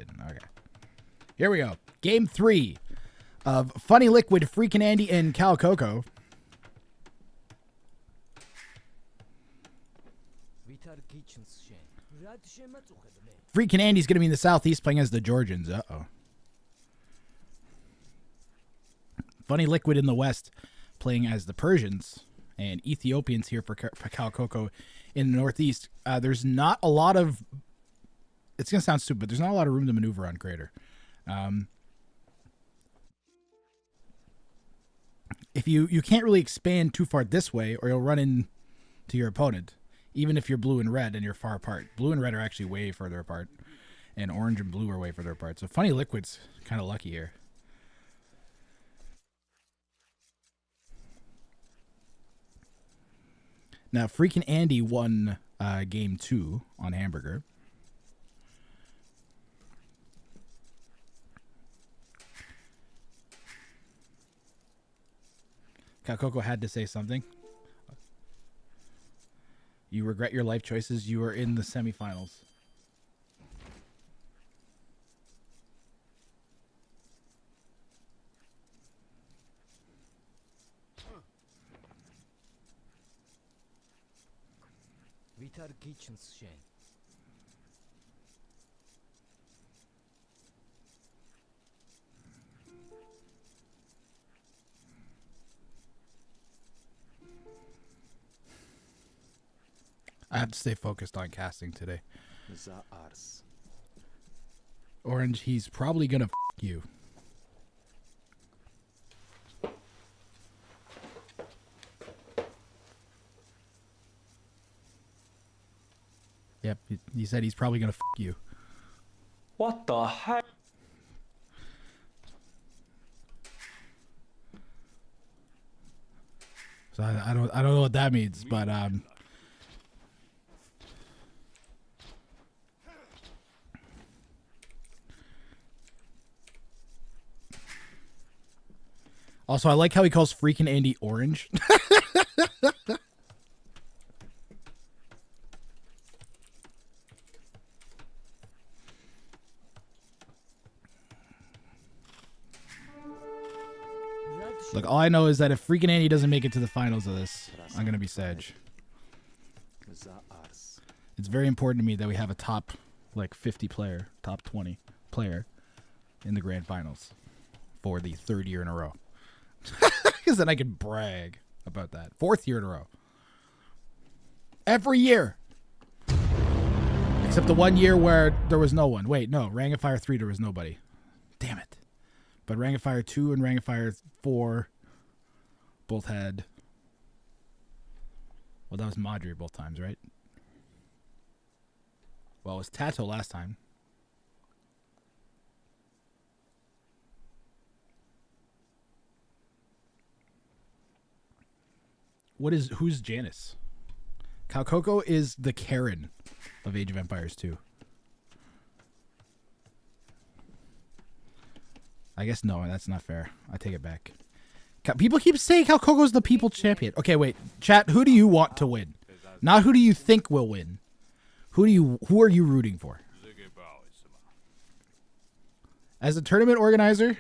didn't. Okay. Here we go. Game 3 of Funny Liquid, FreakinAndy, and Calcoco. FreakinAndy's going to be in the southeast playing as the Georgians. Uh-oh. Funny Liquid in the west playing as the Persians. And Ethiopians here for Calcoco in the northeast. There's not a lot of... It's going to sound stupid, but there's not a lot of room to maneuver on Crater. If you can't really expand too far this way, or you'll run into your opponent, even if you're blue and red and you're far apart. Blue and red are actually way further apart, and orange and blue are way further apart. So Funny Liquid's kind of lucky here. Now, FreakinAndy won game 2 on Hamburger. Calcoco had to say something. You regret your life choices. You are in the semifinals. I have to stay focused on casting today. Orange, he's probably gonna f you. Yep, he said he's probably gonna f you. What the heck? So I don't know what that means, but also, I like how he calls FreakinAndy orange. Look, all I know is that if FreakinAndy doesn't make it to the finals of this, I'm going to be sad. It's very important to me that we have a top, 50 player, top 20 player in the grand finals for the 3rd year in a row. Because then I can brag about that. 4th year in a row. Every year. Except the 1 year where there was no one. Wait, no. Ring of Fire 3, there was nobody. Damn it. But Ring of Fire 2 and Ring of Fire 4 both had... Well, that was Madri both times, right? Well, it was Tato last time. Who's Janice? Calcoco is the Karen of Age of Empires 2. I guess no, that's not fair. I take it back. People keep saying Calcoco's the people champion. Okay, wait. Chat, who do you want to win? Not who do you think will win. Who are you rooting for? As a tournament organizer,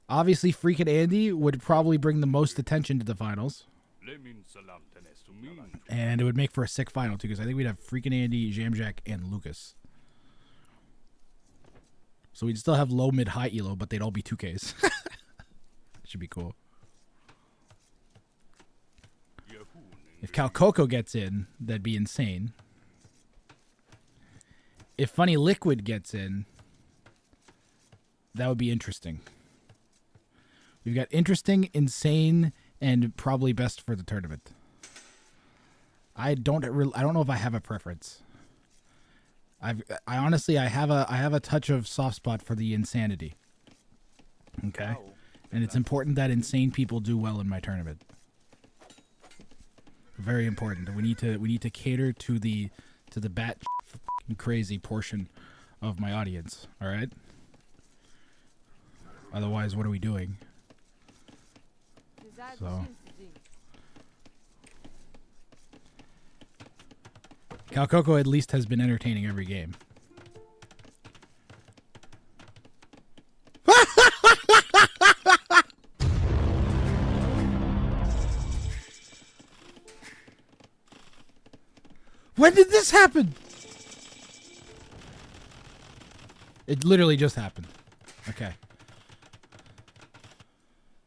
obviously FreakinAndy would probably bring the most attention to the finals. And it would make for a sick final too, because I think we'd have FreakinAndy, Jamjack, and Lucas. So we'd still have low, mid, high elo, but they'd all be 2Ks. Should be cool. If Calcoco gets in, that'd be insane. If Funny Liquid gets in, that would be interesting. We've got interesting, insane, and probably best for the tournament. I don't know if I have a preference. I honestly have a touch of soft spot for the insanity. Okay, and it's important that insane people do well in my tournament. Very important. We need to cater to the bat crazy portion of my audience. All right. Otherwise, what are we doing? So, Calcoco at least has been entertaining every game. When did this happen? It literally just happened. Okay.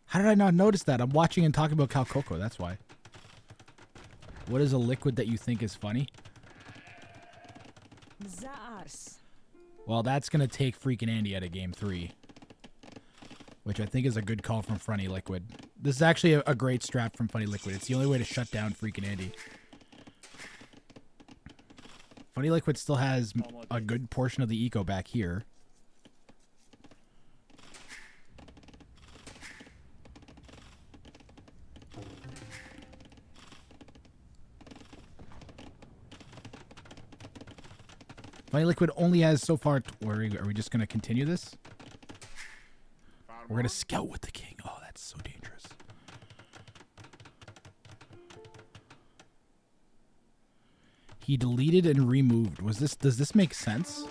How did I not notice that? I'm watching and talking about Calcoco. That's why. What is a liquid that you think is funny? Well, that's going to take FreakinAndy out of game 3. Which I think is a good call from Funny Liquid. This is actually a great strat from Funny Liquid. It's the only way to shut down FreakinAndy. Funny Liquid still has a good portion of the eco back here. Funny Liquid only has so far... Are we just going to continue this? We're going to scout with the king. Oh, that's so dangerous. He deleted and removed. Does this make sense?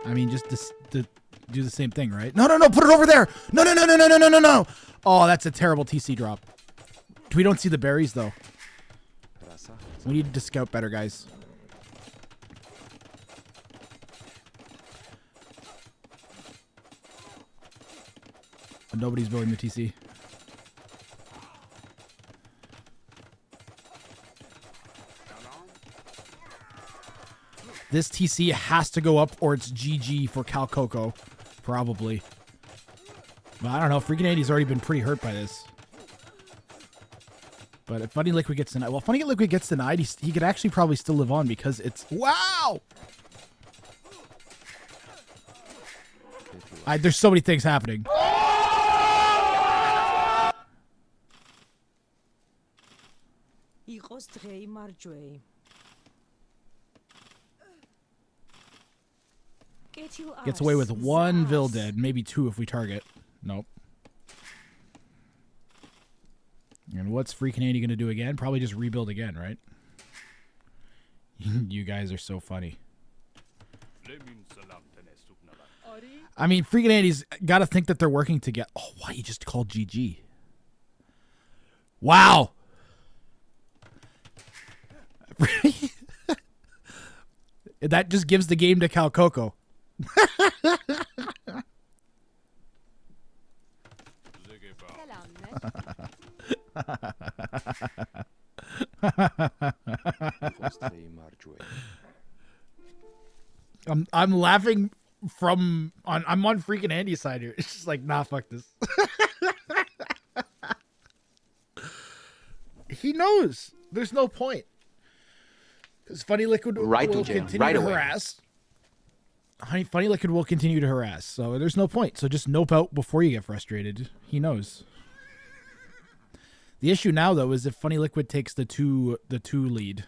I mean, just do the same thing, right? No, put it over there. No. Oh, that's a terrible TC drop. We don't see the berries, though. We need to scout better, guys. Nobody's building the TC. This TC has to go up or it's GG for Calcoco. Probably. But I don't know. FreakinAndy's already been pretty hurt by this. But if Funny Liquid gets denied... Well, Funny Liquid gets denied, he could actually probably still live on because it's... Wow! There's so many things happening. Gets away with 1 Vil dead, maybe 2 if we target. Nope. And what's FreakinAndy going to do again? Probably just rebuild again, right? You guys are so funny. I mean, FreakinAndy's got to think that they're working together. Oh, why you just called GG? Wow. That just gives the game to Calcoco. I'm laughing from I'm on FreakinAndy's side here. It's just like, nah, fuck this. He knows there's no point. Because Funny Liquid will continue to harass. Funny Liquid will continue to harass. So there's no point. So just nope out before you get frustrated. He knows. The issue now, though, is if Funny Liquid takes the two lead.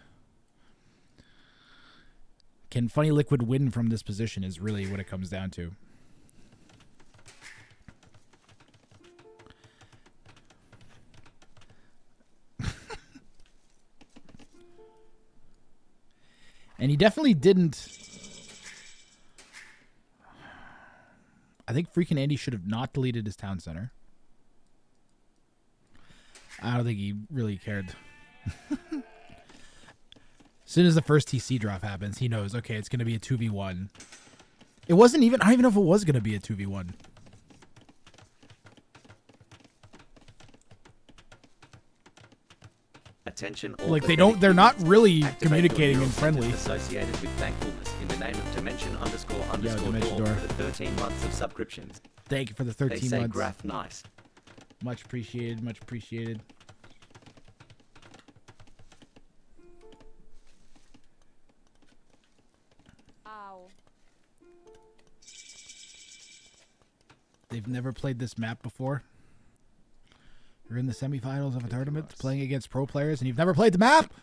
Can Funny Liquid win from this position is really what it comes down to. And he definitely didn't... I think FreakinAndy should have not deleted his town center. I don't think he really cared. As soon as the first TC drop happens, he knows, okay, it's going to be a 2v1. It wasn't even... I don't even know if it was going to be a 2v1. Attention, like they're not really communicating in friendly. Associated with thankfulness in the name of Dimension ___ door for the 13 months of subscriptions. Thank you for the 13 months. They say graph nice. Much appreciated, much appreciated. Ow. They've never played this map before. You're in the semifinals of a tournament playing against pro players and you've never played the map?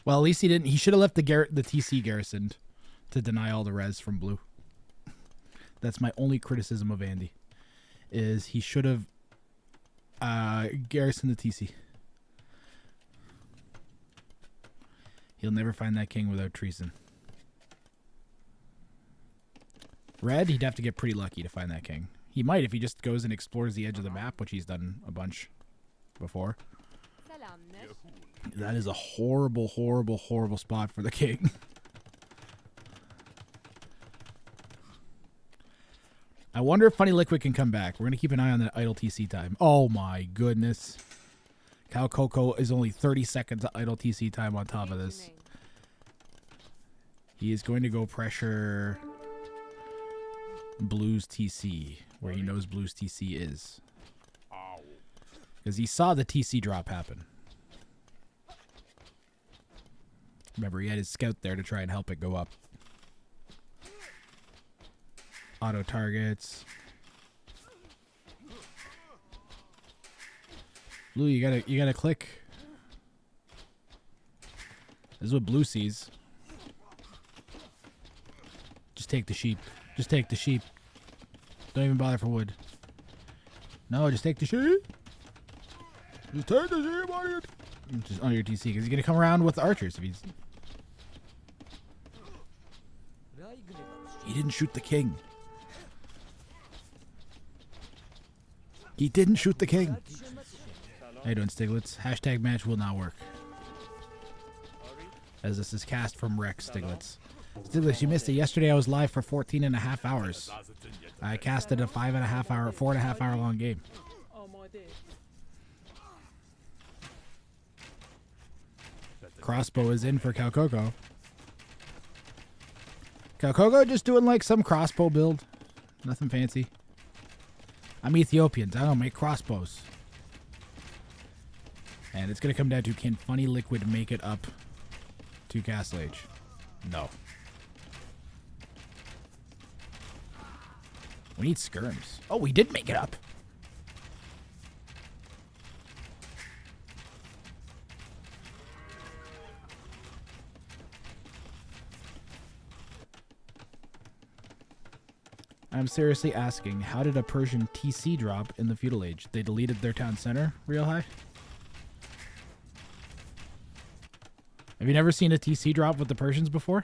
Well, at least he didn't. He should have left the TC garrisoned to deny all the res from blue. That's my only criticism of Andy. Is he should have garrisoned the TC. He'll never find that king without treason. Red, he'd have to get pretty lucky to find that king. He might if he just goes and explores the edge of the map, which he's done a bunch before. That is a horrible, horrible, horrible spot for the king. I wonder if Funny Liquid can come back. We're going to keep an eye on that idle TC time. Oh my goodness. Calcoco is only 30 seconds of idle TC time on top of this. He is going to go pressure Blue's TC, where he knows Blue's TC is. Because he saw the TC drop happen. Remember, he had his scout there to try and help it go up. Auto targets. Blue, you gotta click. This is what Blue sees. Just take the sheep. Just take the sheep. Don't even bother for wood. No, just take the sheep. Just take the sheep on your TC, because he's gonna come around with the archers if he's. He didn't shoot the king. He didn't shoot the king. How you doing, Stiglitz? Hashtag match will not work. As this is cast from Rex, Stiglitz. Stiglitz, you missed it. Yesterday I was live for 14.5 hours. I casted a 4.5 hour long game. Crossbow is in for Calcoco. Calcoco just doing like some crossbow build. Nothing fancy. I'm Ethiopian. I don't make crossbows. And it's going to come down to, can Funny Liquid make it up to Castle Age? No. We need skirms. Oh, we did make it up. I'm seriously asking, how did a Persian TC drop in the feudal age? They deleted their town center real high? Have you never seen a TC drop with the Persians before?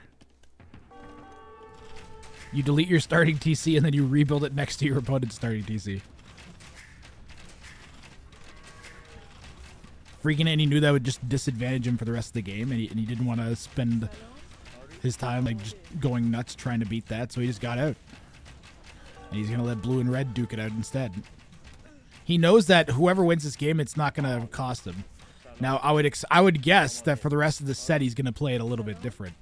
You delete your starting TC and then you rebuild it next to your opponent's starting TC. FreakinAndy knew that would just disadvantage him for the rest of the game, and he didn't want to spend his time like just going nuts trying to beat that, so he just got out. And he's going to let blue and red duke it out instead. He knows that whoever wins this game, it's not going to cost him. Now, I would guess that for the rest of the set, he's going to play it a little bit different.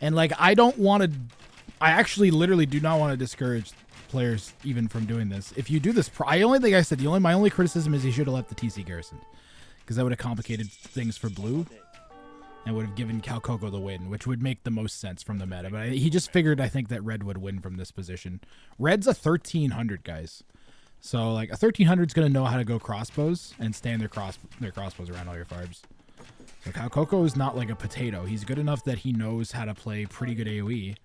And like, I actually literally do not want to discourage players even from doing this. If you do this, my only criticism is he should have left the TC garrison, because that would have complicated things for blue and would have given Calcoco the win, which would make the most sense from the meta. But he just figured, I think, that red would win from this position. Red's a 1300, guys. So like a 1300 is going to know how to go crossbows and stand their crossbows around all your farbs. So Calcoco is not like a potato. He's good enough that he knows how to play pretty good AoE.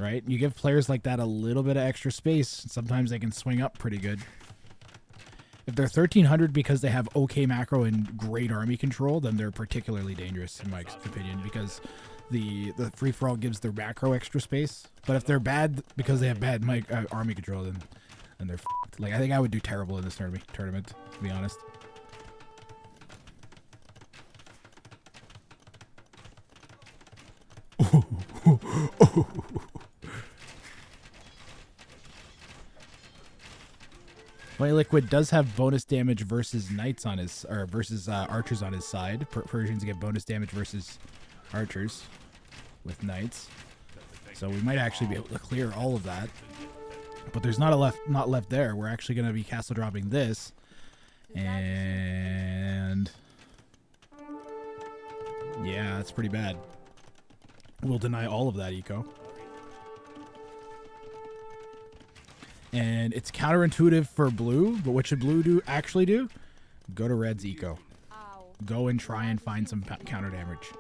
Right? You give players like that a little bit of extra space, sometimes they can swing up pretty good. If they're 1300 because they have okay macro and great army control, then they're particularly dangerous in my opinion, because the free-for-all gives their macro extra space. But if they're bad because they have bad army control, then they're f***ed. Like, I think I would do terrible in this tournament, to be honest. Funny Liquid does have bonus damage versus knights on his, or versus archers on his side. Persians get bonus damage versus archers with knights, so we might actually be able to clear all of that. But there's not left there. We're actually going to be castle dropping this, and yeah, that's pretty bad. We'll deny all of that eco. And it's counterintuitive for blue, but what should blue actually do? Go to red's eco. Go and try and find some counter damage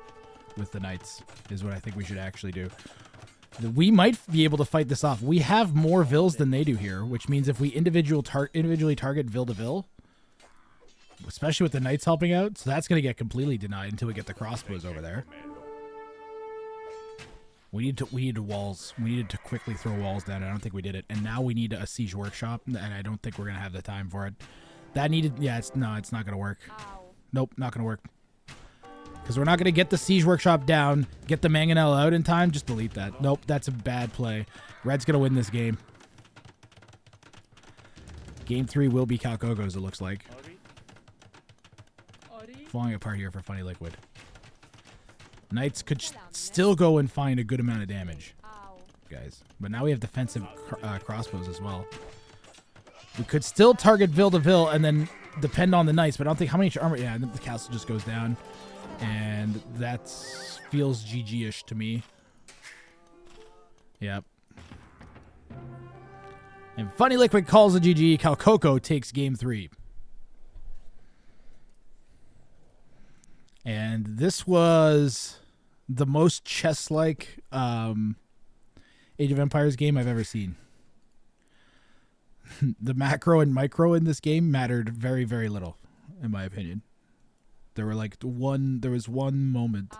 with the knights is what I think we should actually do. We might be able to fight this off. We have more vills than they do here, which means if we individually target vill to vill, especially with the knights helping out, so that's going to get completely denied until we get the crossbows over there. We need to walls. We needed to quickly throw walls down. I don't think we did it. And now we need a siege workshop, and I don't think we're going to have the time for it. That needed... Yeah, it's not going to work. Nope, not going to work. Because we're not going to get the siege workshop down, get the mangonel out in time. Just delete that. Nope, that's a bad play. Red's going to win this game. Game 3 will be Calcoco's, it looks like. Falling apart here for Funny Liquid. Knights could still go and find a good amount of damage, guys. But now we have defensive crossbows as well. We could still target vill to vill and then depend on the knights, but I don't think how many armor. Yeah, the castle just goes down, and that feels GG-ish to me. Yep. And Funny Liquid calls a GG. Calcoco takes game 3. And this was the most chess-like Age of Empires game I've ever seen. The macro and micro in this game mattered very, very little, in my opinion. There was one moment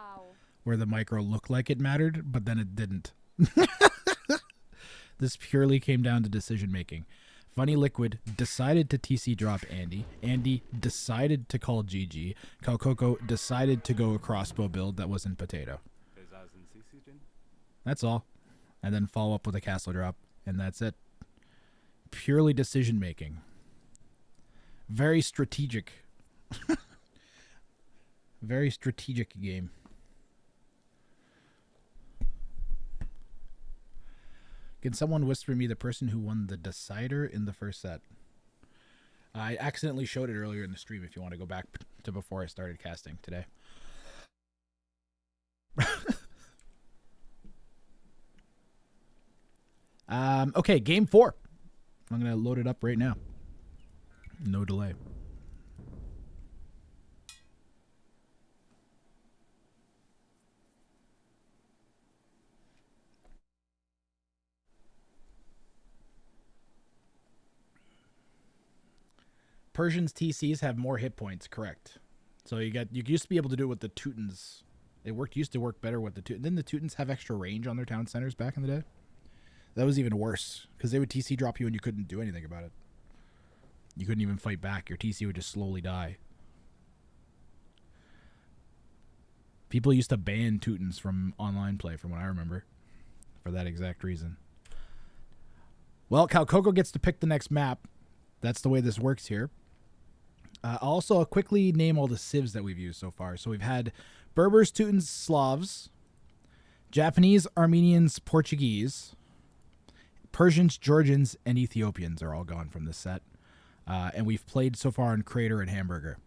where the micro looked like it mattered, but then it didn't. This purely came down to decision making. Funny Liquid decided to TC drop Andy. Andy decided to call GG. Calcoco decided to go a crossbow build that wasn't potato. That's all. And then follow up with a castle drop. And that's it. Purely decision making. Very strategic. Very strategic game. Can someone whisper me the person who won the decider in the first set? I accidentally showed it earlier in the stream if you want to go back to before I started casting today. Okay, game 4. I'm going to load it up right now. No delay. Persians TCs have more hit points, correct. So you used to be able to do it with the Teutons. Used to work better with the Teutons. Didn't the Teutons have extra range on their town centers back in the day? That was even worse, because they would TC drop you and you couldn't do anything about it. You couldn't even fight back. Your TC would just slowly die. People used to ban Teutons from online play, from what I remember, for that exact reason. Well, Calcoco gets to pick the next map. That's the way this works here. I'll also quickly name all the civs that we've used so far. So we've had Berbers, Teutons, Slavs, Japanese, Armenians, Portuguese, Persians, Georgians, and Ethiopians are all gone from this set. And we've played so far in Crater and Hamburger.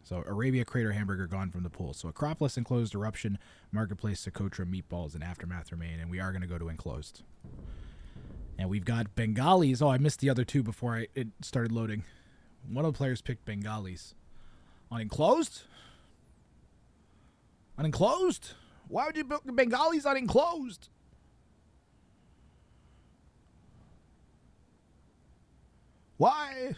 So Arabia, Crater, Hamburger gone from the pool. So Acropolis, Enclosed, Eruption, Marketplace, Socotra, Meatballs, and Aftermath remain. And we are going to go to Enclosed. And we've got Bengalis. Oh, I missed the other two before it started loading. One of the players picked Bengalis. On Enclosed? On Enclosed? Why would you book Bengalis on Enclosed? Why?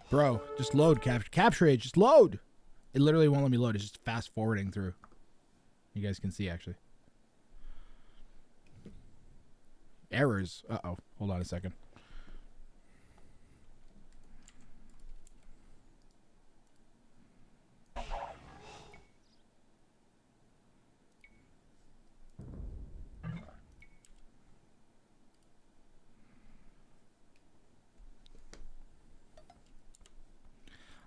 Bro, just load. Capture age, just load. It literally won't let me load. It's just fast forwarding through. You guys can see, actually. Errors. Uh-oh. Hold on a second.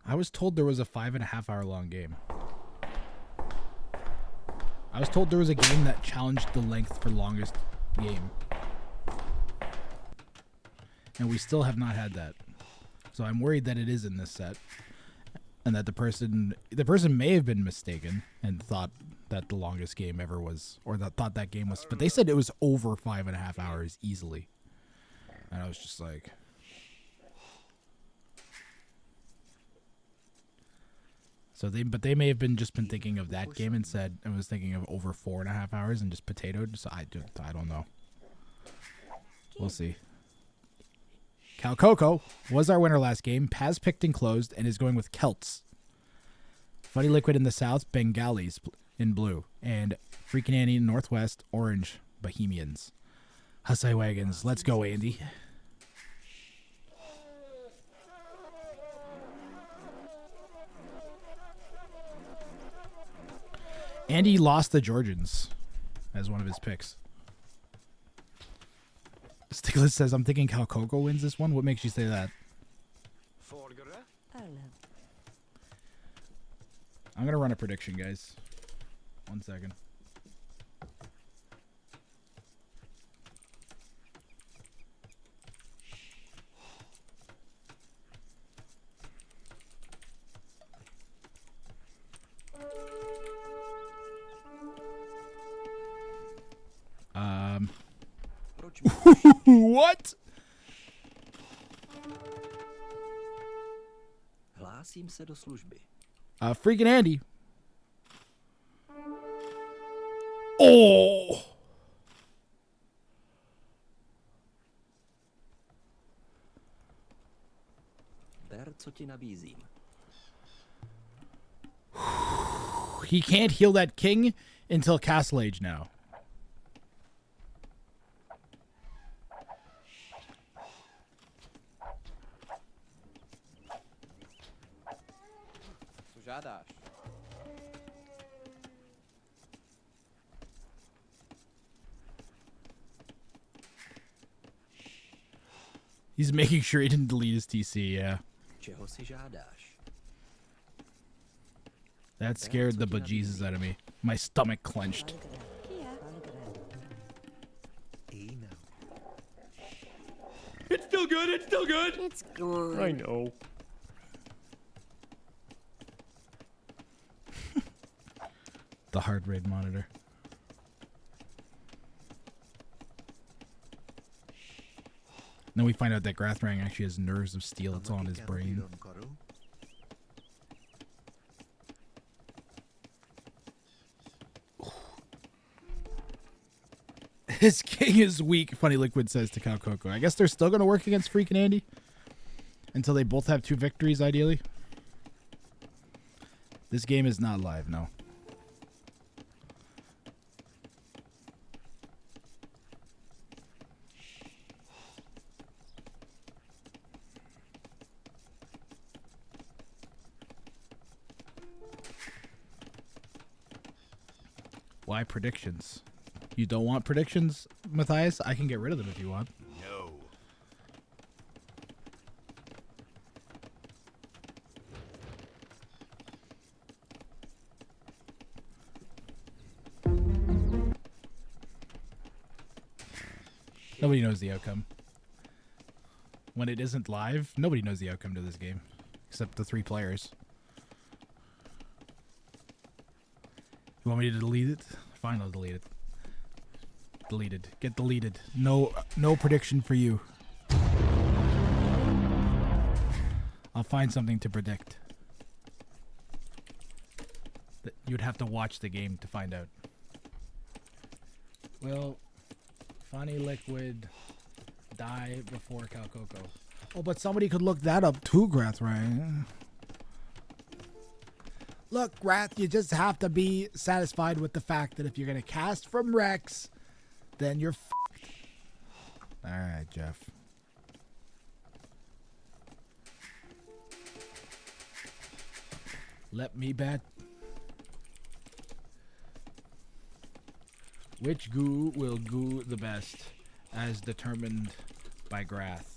I was told there was a 5.5 hour long game. I was told there was a game that challenged the length for longest game. And we still have not had that. So I'm worried that it is in this set. And that the person may have been mistaken and thought that the longest game ever was, or that thought that game was, but they said it was over 5.5 hours easily. And I was just like, but they may have been thinking of that game and said, I was thinking of over 4.5 hours and just potatoed. So I don't know. We'll see. Calcoco was our winner last game. Paz picked and closed and is going with Celts. Funny Liquid in the south, Bengalis in blue. And FreakinAndy in northwest, orange, Bohemians. Hussey Wagons, let's go, Andy. Andy lost the Georgians as one of his picks. Stiglitz says, I'm thinking Calcoco wins this one. What makes you say that? I'm going to run a prediction, guys. 1 second. What? Hlásím se do služby. FreakinAndy. Oh! Ber, co ti nabízím. He can't heal that king until Castle Age now. He's making sure he didn't delete his TC, yeah. Čeho si žádáš? That scared the bejesus out of me. My stomach clenched. It's still good. It's still good. It's good. I know. The heart rate monitor. Then we find out that Grathrang actually has nerves of steel. It's on his brain. His king is weak, Funny Liquid says to Calcoco. I guess they're still going to work against FreakinAndy until they both have 2 victories, ideally. This game is not live, no. Why predictions? You don't want predictions, Matthias? I can get rid of them if you want. No. Nobody knows the outcome. When it isn't live, nobody knows the outcome to this game. Except the 3 players. You want me to delete it? Fine, I'll delete it. Deleted. Get deleted. No prediction for you. I'll find something to predict. You'd have to watch the game to find out. Will Funny Liquid die before Calcoco? Oh, but somebody could look that up too, Grath, right? Look, Grath, you just have to be satisfied with the fact that if you're going to cast from Rex, then you're f***ed. Alright, Jeff. Let me bet. Which goo will goo the best, as determined by Grath?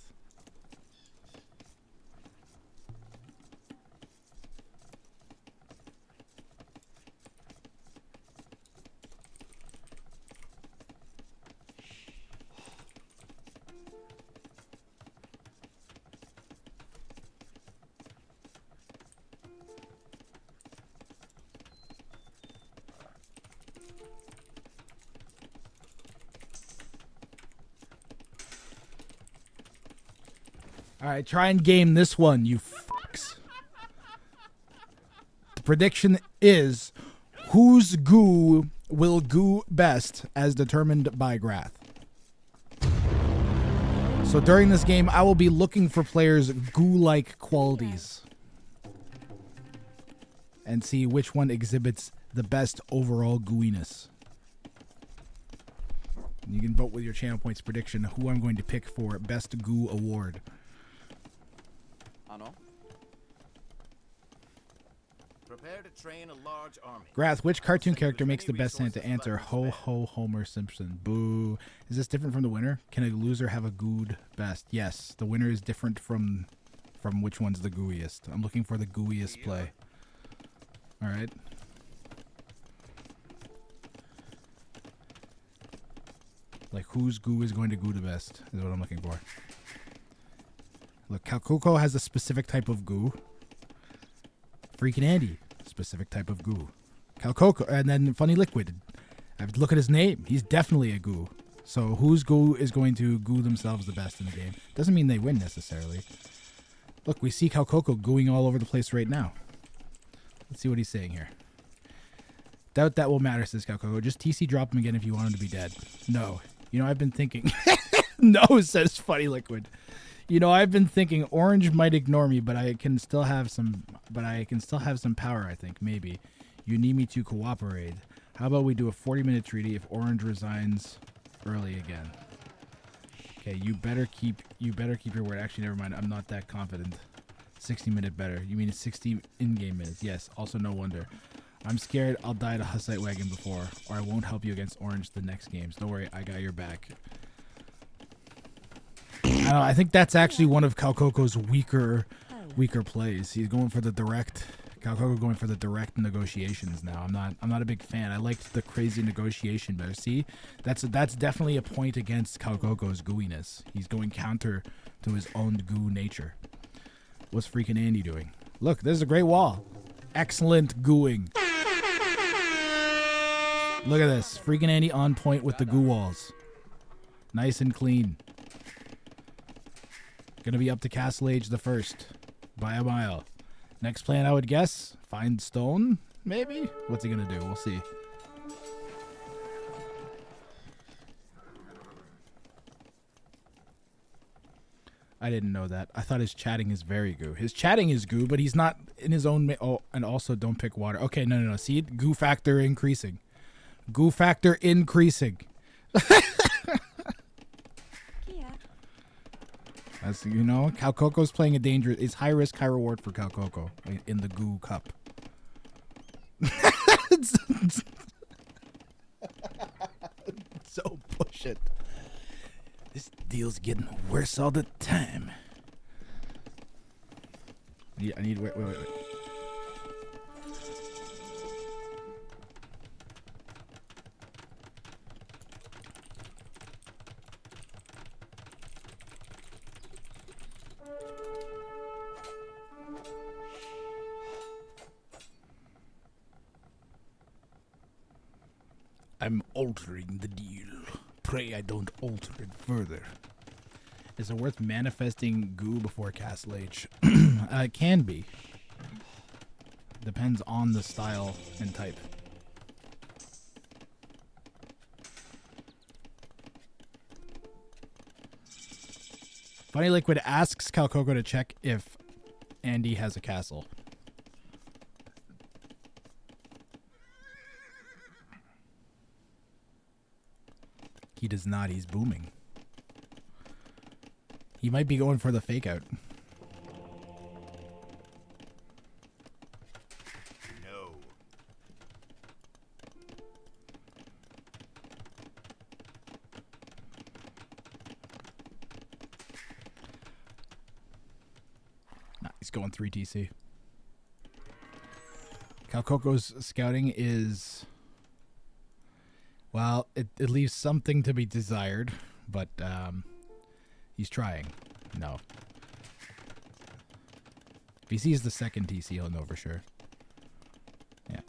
All right, try and game this one, you fucks. The prediction is whose goo will goo best as determined by Grath. So during this game, I will be looking for players' goo-like qualities and see which one exhibits the best overall gooiness. You can vote with your channel points prediction who I'm going to pick for Best Goo Award. Prepare to train a large army. Grath, which cartoon character makes the best sense to answer? Ho ho Homer Simpson. Boo. Is this different from the winner? Can a loser have a gooed best? Yes, the winner is different from which one's the gooiest. I'm looking for the gooiest play. All right. Like whose goo is going to goo the best is what I'm looking for. Look, Calcoco has a specific type of goo. FreakinAndy, specific type of goo. Calcoco, and then Funny Liquid. I have to look at his name. He's definitely a goo. So whose goo is going to goo themselves the best in the game? Doesn't mean they win necessarily. Look, we see Calcoco gooing all over the place right now. Let's see what he's saying here. Doubt that will matter, says Calcoco. Just TC drop him again if you want him to be dead. No. You know, I've been thinking. No, says Funny Liquid. You know, I've been thinking Orange might ignore me, but I can still have some power, I think, maybe. You need me to cooperate. How about we do a 40-minute treaty if Orange resigns early again? Okay, you better keep your word. Actually, never mind. I'm not that confident. 60-minute better. You mean 60 in-game minutes? Yes. Also, no wonder. I'm scared I'll die to Hussite Wagon before, or I won't help you against Orange the next games. Don't worry, I got your back. I think that's actually one of Calcoco's weaker plays. He's going for the direct. Calcoco going for the direct negotiations now. I'm not a big fan. I liked the crazy negotiation better. See, that's definitely a point against Calcoco's gooiness. He's going counter to his own goo nature. What's FreakinAndy doing? Look, there's a great wall. Excellent gooing. Look at this. FreakinAndy on point with the goo walls. Nice and clean. Gonna be up to Castle Age the first. By a mile. Next plan, I would guess. Find stone, maybe? What's he gonna do? We'll see. I didn't know that. I thought his chatting is very goo. His chatting is goo, but he's not in his own... Oh, and also don't pick water. Okay, no. See it? Goo factor increasing. Goo factor increasing. As you know, Calcoco's playing a dangerous... It's high risk, high reward for Calcoco in the Goo Cup. So push it. This deal's getting worse all the time. I need... Wait. I'm altering the deal. Pray I don't alter it further. Is it worth manifesting goo before Castle Age? It can be. Depends on the style and type. Funny Liquid asks Calcoco to check if Andy has a castle. He does not. He's booming. He might be going for the fake out. No. Nah, he's going 3 TC. Calcoco's scouting is... Well, it leaves something to be desired, but he's trying. No. If he sees the second TC, he'll know for sure. Yeah.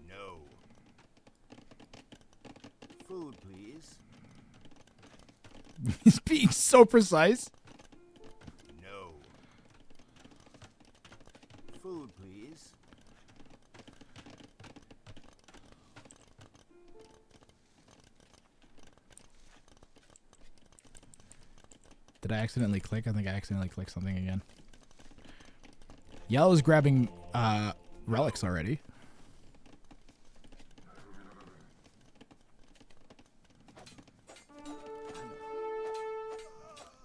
No. Food, please. He's being so precise. No. Food, please. Did I accidentally click? I think I accidentally clicked something again. Yellow's grabbing relics already.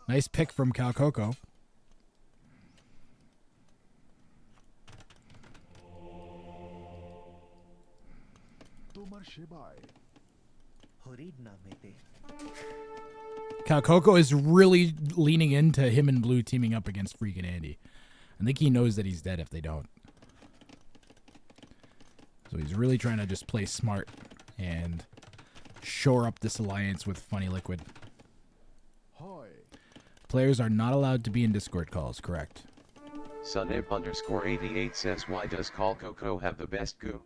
Nice pick from Calcoco. Calcoco is really leaning into him and Blue teaming up against FreakinAndy. I think he knows that he's dead if they don't. So he's really trying to just play smart and shore up this alliance with Funny Liquid. Players are not allowed to be in Discord calls, correct? Suneb_88 says, why does Calcoco have the best goo?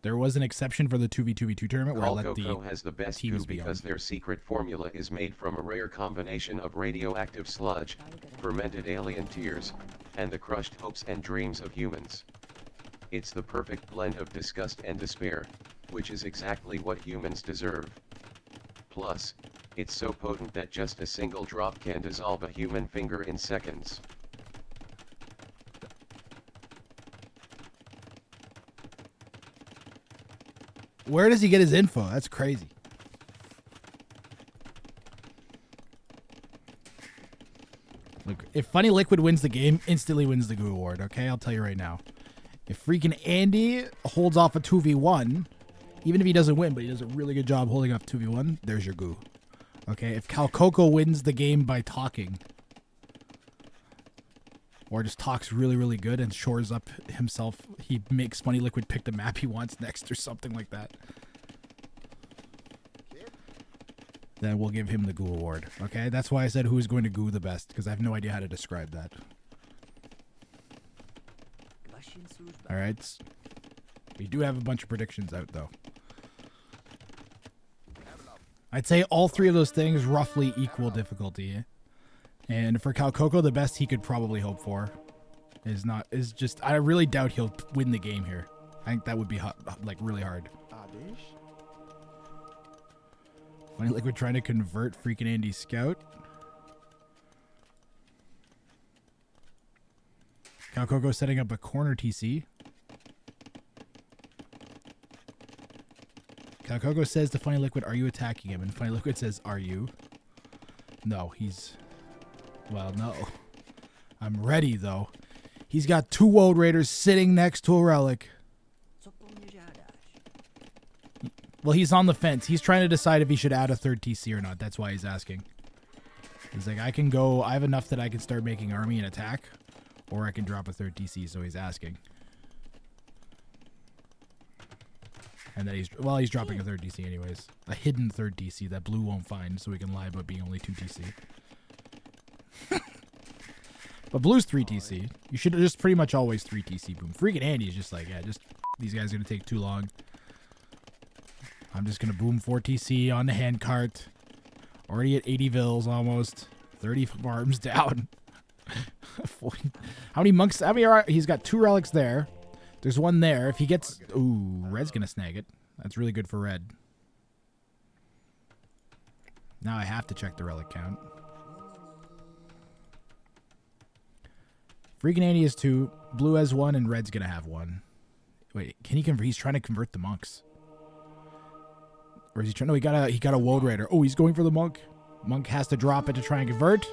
There was an exception for the 2v2v2 tournament where I let the Calcoco has the best teams goo be on. because their secret formula is made from a rare combination of radioactive sludge, fermented alien tears, and the crushed hopes and dreams of humans. It's the perfect blend of disgust and despair, which is exactly what humans deserve. Plus, it's so potent that just a single drop can dissolve a human finger in seconds. Where does he get his info? That's crazy. Look, if Funny Liquid wins the game, instantly wins the Goo Award, okay? I'll tell you right now. If FreakinAndy holds off a 2v1, even if he doesn't win, but he does a really good job holding off 2v1, there's your Goo. Okay, if Calcoco wins the game by talking, or just talks really, really good and shores up himself, he makes Funny Liquid pick the map he wants next or something like that, then we'll give him the Goo Award. Okay, that's why I said who's going to Goo the best, because I have no idea how to describe that. Alright. We do have a bunch of predictions out, though. I'd say all three of those things roughly equal difficulty. And for Calcoco, the best he could probably hope for is just, I really doubt he'll win the game here. I think that would be like really hard. Funny Liquid trying to convert FreakinAndy Scout. Calcoco setting up a corner TC. Calcoco says to Funny Liquid, are you attacking him? And Funny Liquid says, are you? No, he's... Well, no. I'm ready, though. He's got 2 Woad Raiders sitting next to a relic. Well, he's on the fence. He's trying to decide if he should add a 3rd TC or not. That's why he's asking. He's like, I can go... I have enough that I can start making army and attack. Or I can drop a 3rd TC, so he's asking. And then he's dropping a 3rd DC anyways. A hidden 3rd DC that Blue won't find, so he can lie about being only 2 TC. But Blue's 3 TC. You should just pretty much always 3 TC boom. FreakinAndy is just like, yeah, just these guys are gonna take too long. I'm just gonna boom 4 TC on the handcart. Already at 80 Vils almost. 30 farms down. 40. How many monks? How many are, he's got 2 relics there. There's one there. If he gets... Ooh, Red's going to snag it. That's really good for Red. Now I have to check the relic count. FreakinAndy has 2. Blue has 1, and Red's going to have 1. Wait, can he convert? He's trying to convert the monks. Or is he trying... No, he got a Woad Raider. Oh, he's going for the monk. Monk has to drop it to try and convert.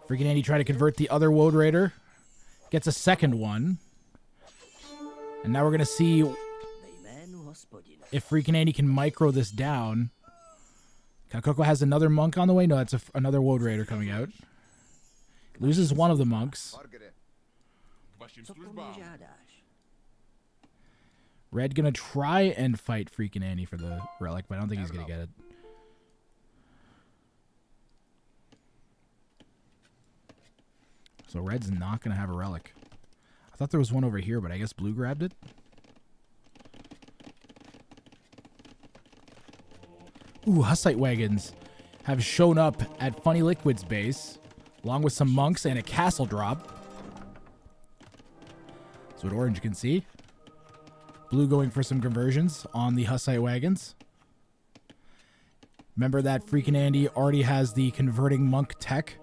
FreakinAndy trying to convert the other Woad Raider. Gets a second one. And now we're going to see if FreakinAndy can micro this down. Calcoco has another monk on the way. No, that's another Woad Raider coming out. Loses one of the monks. Red going to try and fight FreakinAndy for the relic, but I don't think he's going to get it. So Red's not going to have a relic. I thought there was one over here, but I guess Blue grabbed it. Ooh, Hussite wagons have shown up at Funny Liquid's base, along with some monks and a castle drop. That's what orange can see. Blue going for some conversions on the Hussite wagons. Remember that FreakinAndy already has the converting monk tech.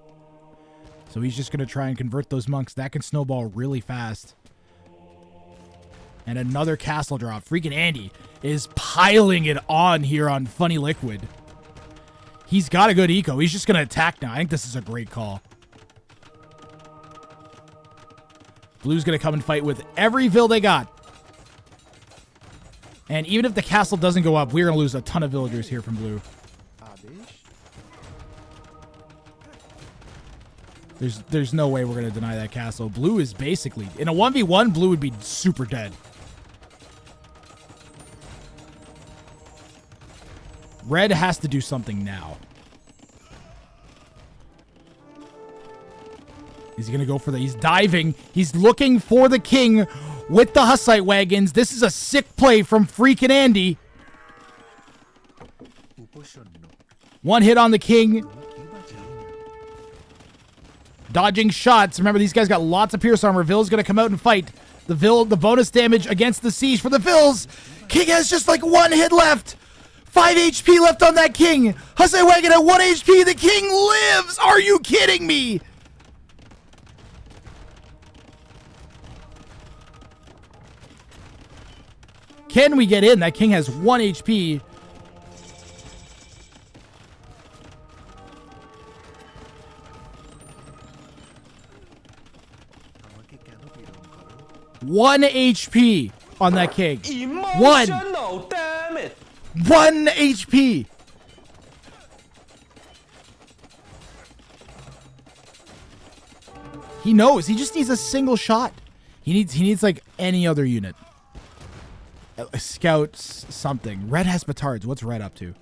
So he's just going to try and convert those monks. That can snowball really fast. And another castle drop. FreakinAndy is piling it on here on Funny Liquid. He's got a good eco. He's just going to attack now. I think this is a great call. Blue's going to come and fight with every vill they got. And even if the castle doesn't go up, we're going to lose a ton of villagers here from Blue. There's no way we're going to deny that castle. Blue is basically... In a 1v1, Blue would be super dead. Red has to do something now. Is he going to go for the... He's diving. He's looking for the king with the Hussite wagons. This is a sick play from FreakinAndy. One hit on the king. Dodging shots. Remember, these guys got lots of pierce armor. Vill's going to come out and fight. The bonus damage against the siege for the Vills. King has just like 1 hit left. 5 HP left on that king. Hussite wagon at 1 HP. The king lives. Are you kidding me? Can we get in? That king has 1 HP. One HP on that king. One. Damn it. 1 HP. He knows. He just needs a single shot. He needs like any other unit. Scouts, something. Red has petards. What's Red up to?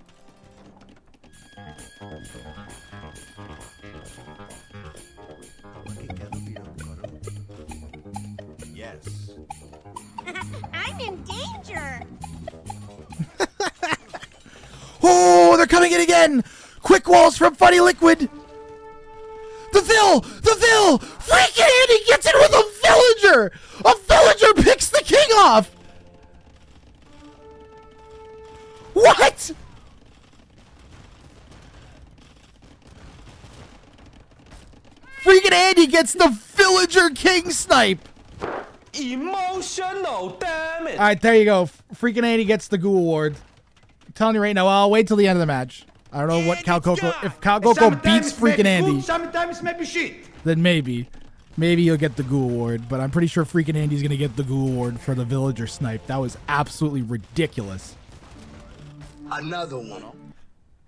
Yes. I'm in danger. Oh, they're coming in again. Quick walls from Funny Liquid. The Vill. FreakinAndy gets in with a villager. A villager picks the king off. What? FreakinAndy gets the villager king snipe. Emotional, damn it. All right, there you go. FreakinAndy gets the goo award. I'm telling you right now, I'll wait till the end of the match. I don't know what Calcoco... If Calcoco beats FreakinAndy, Sometimes maybe shit. then maybe he'll get the goo award. But I'm pretty sure FreakinAndy's going to get the goo award for the villager snipe. That was absolutely ridiculous. Another one.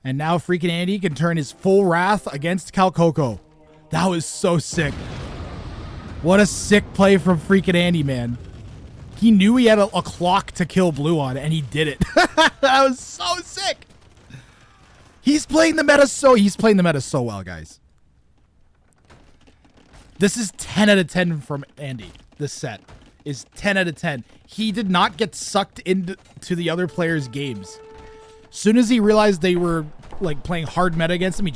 And now FreakinAndy can turn his full wrath against Calcoco. That was so sick. What a sick play from FreakinAndy, man. He knew he had a clock to kill Blue on, and he did it. That was so sick. He's playing the meta so well, guys. This is 10 out of 10 from Andy. This set is 10 out of 10. He did not get sucked into the other players' games. Soon as he realized they were like playing hard meta against him, he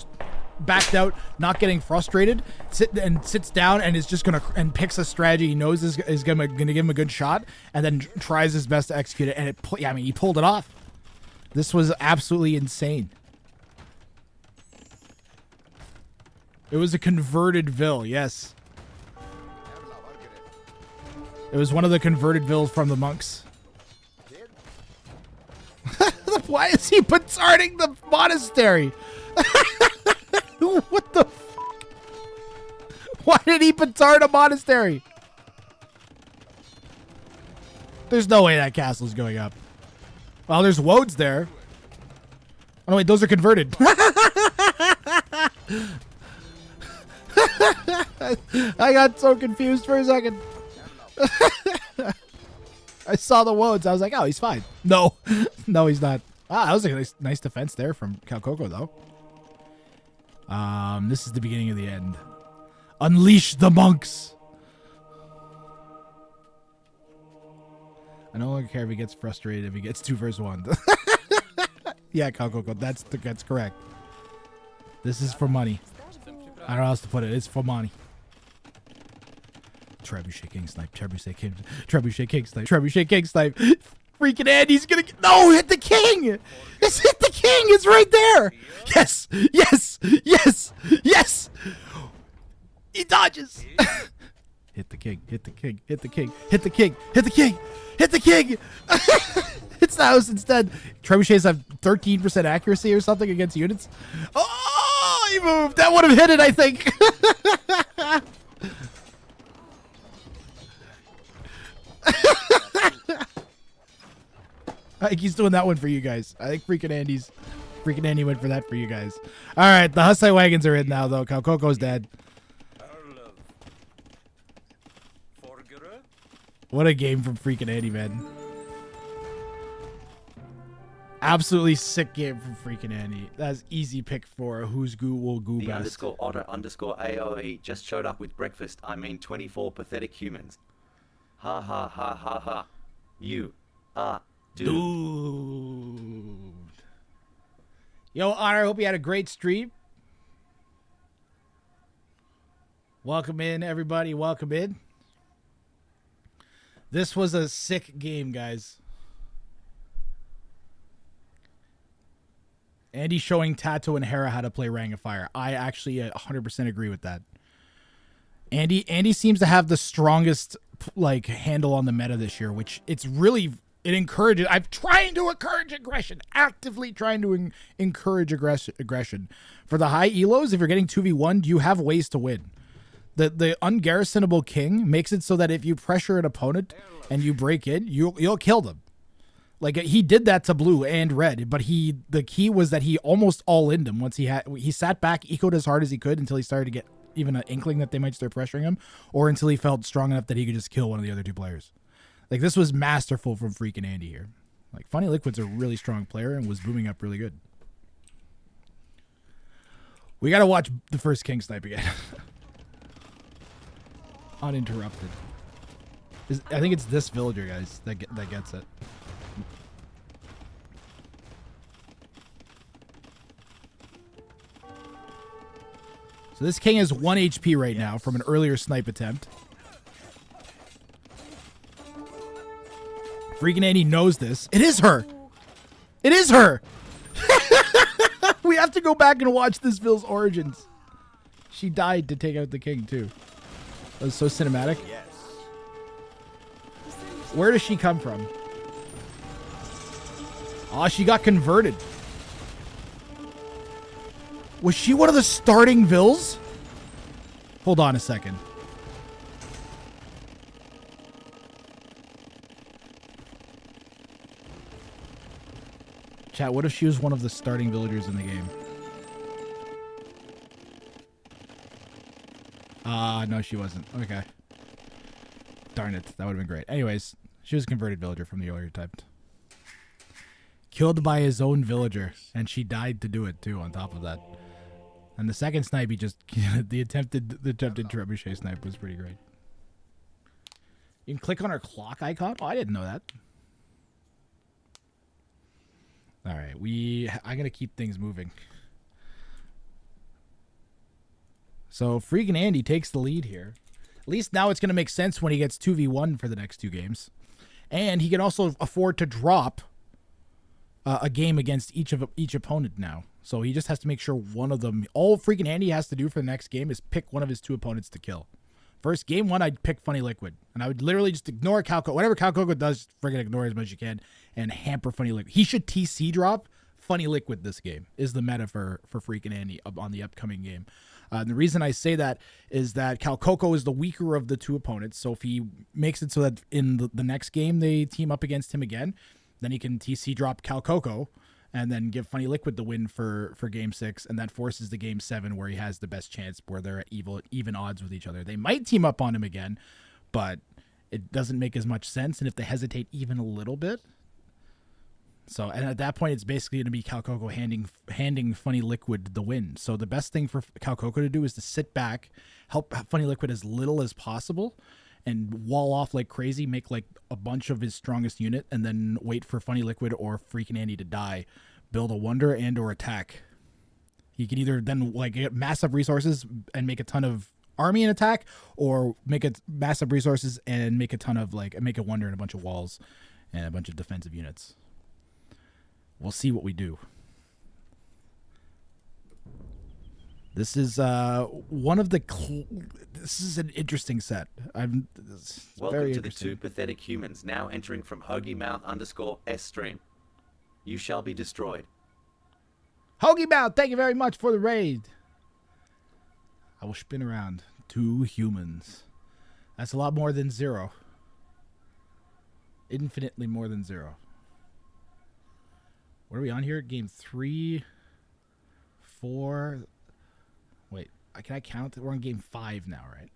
backed out, not getting frustrated, sits down and is just gonna and picks a strategy he knows is gonna give him a good shot, and then tries his best to execute it. And he pulled it off. This was absolutely insane. It was a converted Vill, yes. It was one of the converted Vills from the monks. Why is he petarding the monastery? What the fuck? Why did he petard a monastery? There's no way that castle's going up. Well, there's woads there. Oh, no, wait, those are converted. I got so confused for a second. I saw the woads. I was like, oh, he's fine. No. No, he's not. Ah, that was a nice defense there from Calcoco, though. This is the beginning of the end. Unleash the monks. I no longer care if he gets frustrated if he gets 2 versus 1. Yeah, Calcoco, that's correct. This is for money. I don't know how else to put it. It's for money. Trebuchet King Snipe. Trebuchet King Snipe. Trebuchet King Snipe. Freaking Andy's gonna get... No, hit the king! It's hit the king! It's right there! Yes! Yes! Yes! Yes! He dodges! Hit the king. Hit the king. Hit the king. Hit the king. Hit the king! Hit the king! It's the house instead. Trebuchets have 13% accuracy or something against units. Oh, he moved. That would have hit it, I think. I think he's doing that one for you guys. I think Freaking Andy went for that for you guys. All right, the Hussite wagons are in now, though. Calcoco's dead. What a game from Freaking Andy, man. Absolutely sick game from Freaking Andy. That's easy pick for who's goo will goo The best. _otter_ AOE just showed up with breakfast. I mean 24 pathetic humans. Ha ha ha ha ha. You are doomed. Yo, Otter, hope you had a great stream. Welcome in, everybody. Welcome in. This was a sick game, guys. Andy showing Tato and Hera how to play Ring of Fire. I actually 100% agree with that. Andy seems to have the strongest like handle on the meta this year, which it encourages. I'm trying to encourage aggression, actively trying to encourage aggression. For the high elos, if you're getting 2v1, you have ways to win. The ungarrisonable king makes it so that if you pressure an opponent and you break in, you'll kill them. Like he did that to blue and red, but the key was that he almost all-in'd him once he sat back, ecoed as hard as he could until he started to get even an inkling that they might start pressuring him, or until he felt strong enough that he could just kill one of the other two players. Like this was masterful from Freaking Andy here. Like Funny Liquid's a really strong player and was booming up really good. We gotta watch the first King Snipe again. Uninterrupted. I think it's this villager, guys, that gets it. So this king has 1 HP right now from an earlier snipe attempt. Freaking Andy knows this. It is her. It is her. We have to go back and watch this Ville's origins. She died to take out the king too. That was so cinematic. Yes. Where does she come from? Oh, she got converted. Was she one of the starting Vills? Hold on a second. Chat, what if she was one of the starting villagers in the game? No, she wasn't. Okay. Darn it. That would have been great. Anyways, she was a converted villager from the earlier type. Killed by his own villager, and she died to do it too, on top of that. And the second snipe, he just... the attempted trebuchet snipe was pretty great. You can click on her clock icon? Oh, I didn't know that. Alright, I'm going to keep things moving. So, Freaking Andy takes the lead here. At least now it's going to make sense when he gets 2v1 for the next 2 games. And he can also afford to drop a game against each opponent now. So he just has to make sure one of them... All Freaking Andy has to do for the next game is pick one of his 2 opponents to kill. First, game 1, I'd pick Funny Liquid. And I would literally just ignore Calcoco. Whatever Calcoco does, friggin' ignore as much as you can. And hamper Funny Liquid. He should TC drop Funny Liquid this game. Is the meta for Freaking Andy on the upcoming game. And the reason I say that is that Calcoco is the weaker of the 2 opponents. So if he makes it so that in the next game they team up against him again, then he can TC drop Calcoco and then give Funny Liquid the win for game 6, and that forces the game 7 where he has the best chance, where they're at even odds with each other. They might team up on him again, but it doesn't make as much sense, and if they hesitate even a little bit... So, and at that point, it's basically going to be Calcoco handing Funny Liquid the win. So the best thing for Calcoco to do is to sit back, help Funny Liquid as little as possible, and wall off like crazy, make like a bunch of his strongest unit, and then wait for Funny Liquid or Freaking Andy to die build a wonder and or attack. He can either then like get massive resources and make a ton of army and attack, or make it massive resources and make a ton of like make a wonder and a bunch of walls and a bunch of defensive units. We'll see what we do. This is one of the. This is an interesting set. Welcome very to the interesting. two pathetic humans now entering from HoagieMouth_S stream. You shall be destroyed. Hoagie Mouth, thank you very much for the raid. I will spin around. 2 humans. That's a lot more than 0. Infinitely more than 0. What are we on here? Game 3, 4. Wait, can I count? We're on game 5 now, right?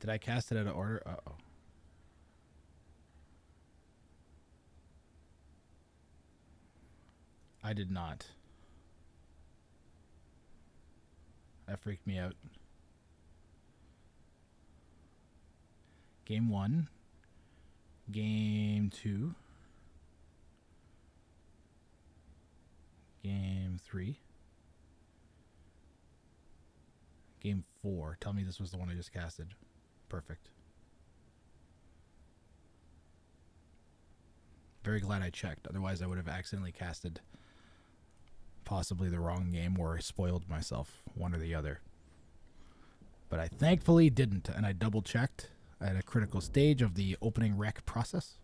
Did I cast it out of order? Uh-oh. I did not. That freaked me out. Game 1. Game 2. Game 3. Game 4. Tell me this was the one I just casted. Perfect. Very glad I checked. Otherwise, I would have accidentally casted possibly the wrong game or I spoiled myself, one or the other. But I thankfully didn't, and I double-checked at a critical stage of the opening rec process.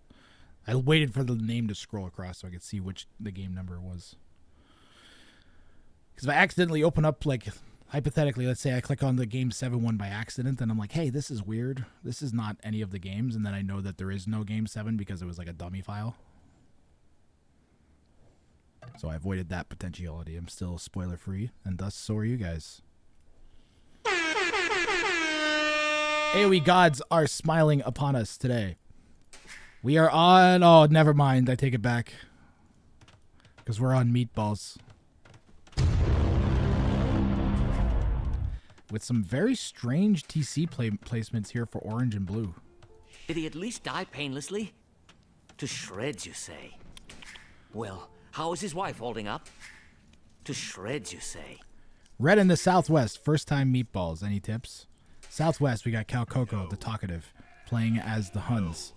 I waited for the name to scroll across so I could see which the game number was. Because if I accidentally open up, like, hypothetically, let's say I click on the game 7 one by accident, and I'm like, hey, this is weird. This is not any of the games, and then I know that there is no game 7 because it was like a dummy file. So I avoided that potentiality. I'm still spoiler-free, and thus so are you guys. AoE gods are smiling upon us today. We are on... Oh, never mind. I take it back. Because we're on meatballs. With some very strange TC placements here for orange and blue. Did he at least die painlessly? To shreds, you say? Well, how is his wife holding up? To shreds, you say? Red in the Southwest, first time meatballs. Any tips? Southwest, we got Calcoco, the talkative, playing as the Huns.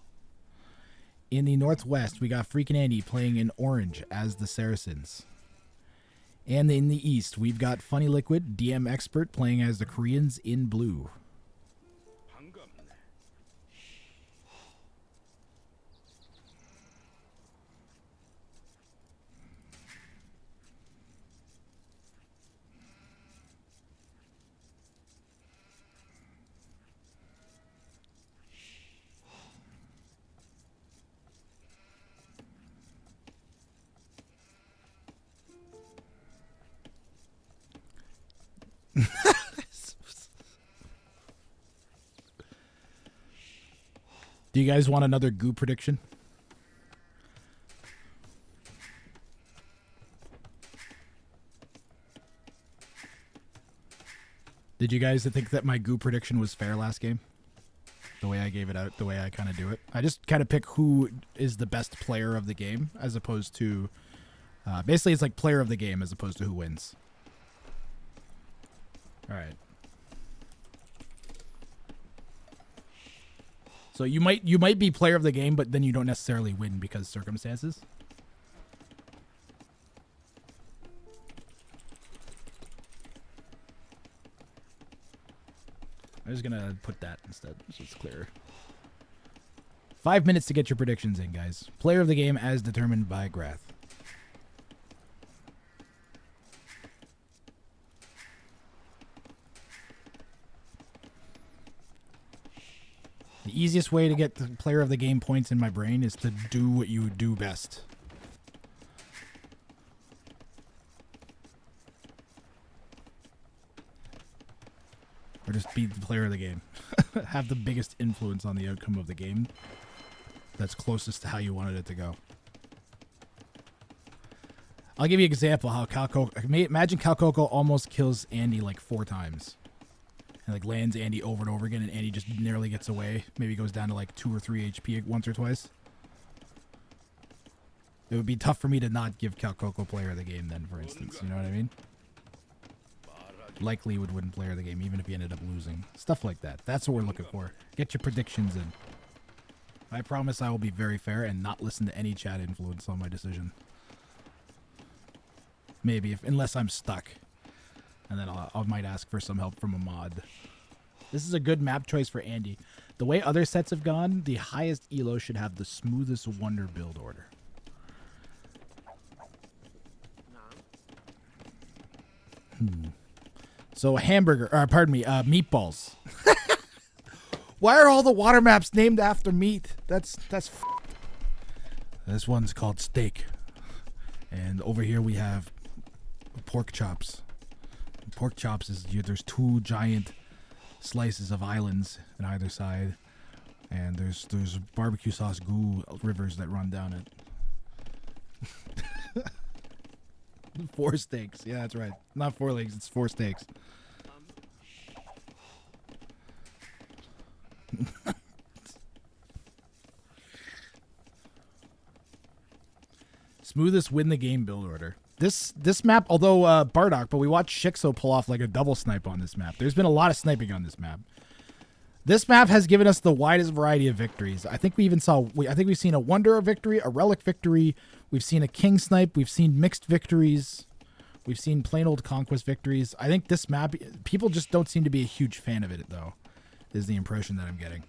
In the Northwest, we got FreakinAndy playing in orange as the Saracens. And in the East, we've got Funny Liquid, DM Expert, playing as the Koreans in blue. Do you guys want another goo prediction? Did you guys think that my goo prediction was fair last game? The way I gave it out, the way I kind of do it. I just kind of pick who is the best player of the game as opposed to... basically, it's like player of the game as opposed to who wins. All right. So you might be player of the game, but then you don't necessarily win because circumstances. I'm just gonna put that instead, so it's clearer. 5 minutes to get your predictions in, guys. Player of the game as determined by Grath. The easiest way to get the player of the game points in my brain is to do what you do best. Or just be the player of the game. Have the biggest influence on the outcome of the game that's closest to how you wanted it to go. I'll give you an example how Calcoco... Imagine Calcoco almost kills Andy like 4 times. and like lands Andy over and over again, and Andy just narrowly gets away. Maybe goes down to like 2 or 3 HP once or twice. It would be tough for me to not give Calcoco player of the game then, for instance. You know what I mean? Likely would win player of the game even if he ended up losing. Stuff like that. That's what we're looking for. Get your predictions in. I promise I will be very fair and not listen to any chat influence on my decision. Maybe, unless I'm stuck. And then I might ask for some help from a mod. This is a good map choice for Andy. The way other sets have gone, the highest elo should have the smoothest wonder build order. So meatballs. Why are all the water maps named after meat? That's This one's called steak. And over here we have pork chops. Pork chops is there's 2 giant slices of islands on either side, and there's barbecue sauce goo rivers that run down it. 4 steaks. Yeah, that's right. Not 4 legs, it's 4 steaks. Smoothest win the game build order. This map, although Bardock, but we watched Shixo pull off like a double snipe on this map. There's been a lot of sniping on this map. This map has given us the widest variety of victories. I think we even saw. I think we've seen a Wanderer victory, a Relic victory. We've seen a King snipe. We've seen mixed victories. We've seen plain old Conquest victories. I think this map, people just don't seem to be a huge fan of it, though, is the impression that I'm getting.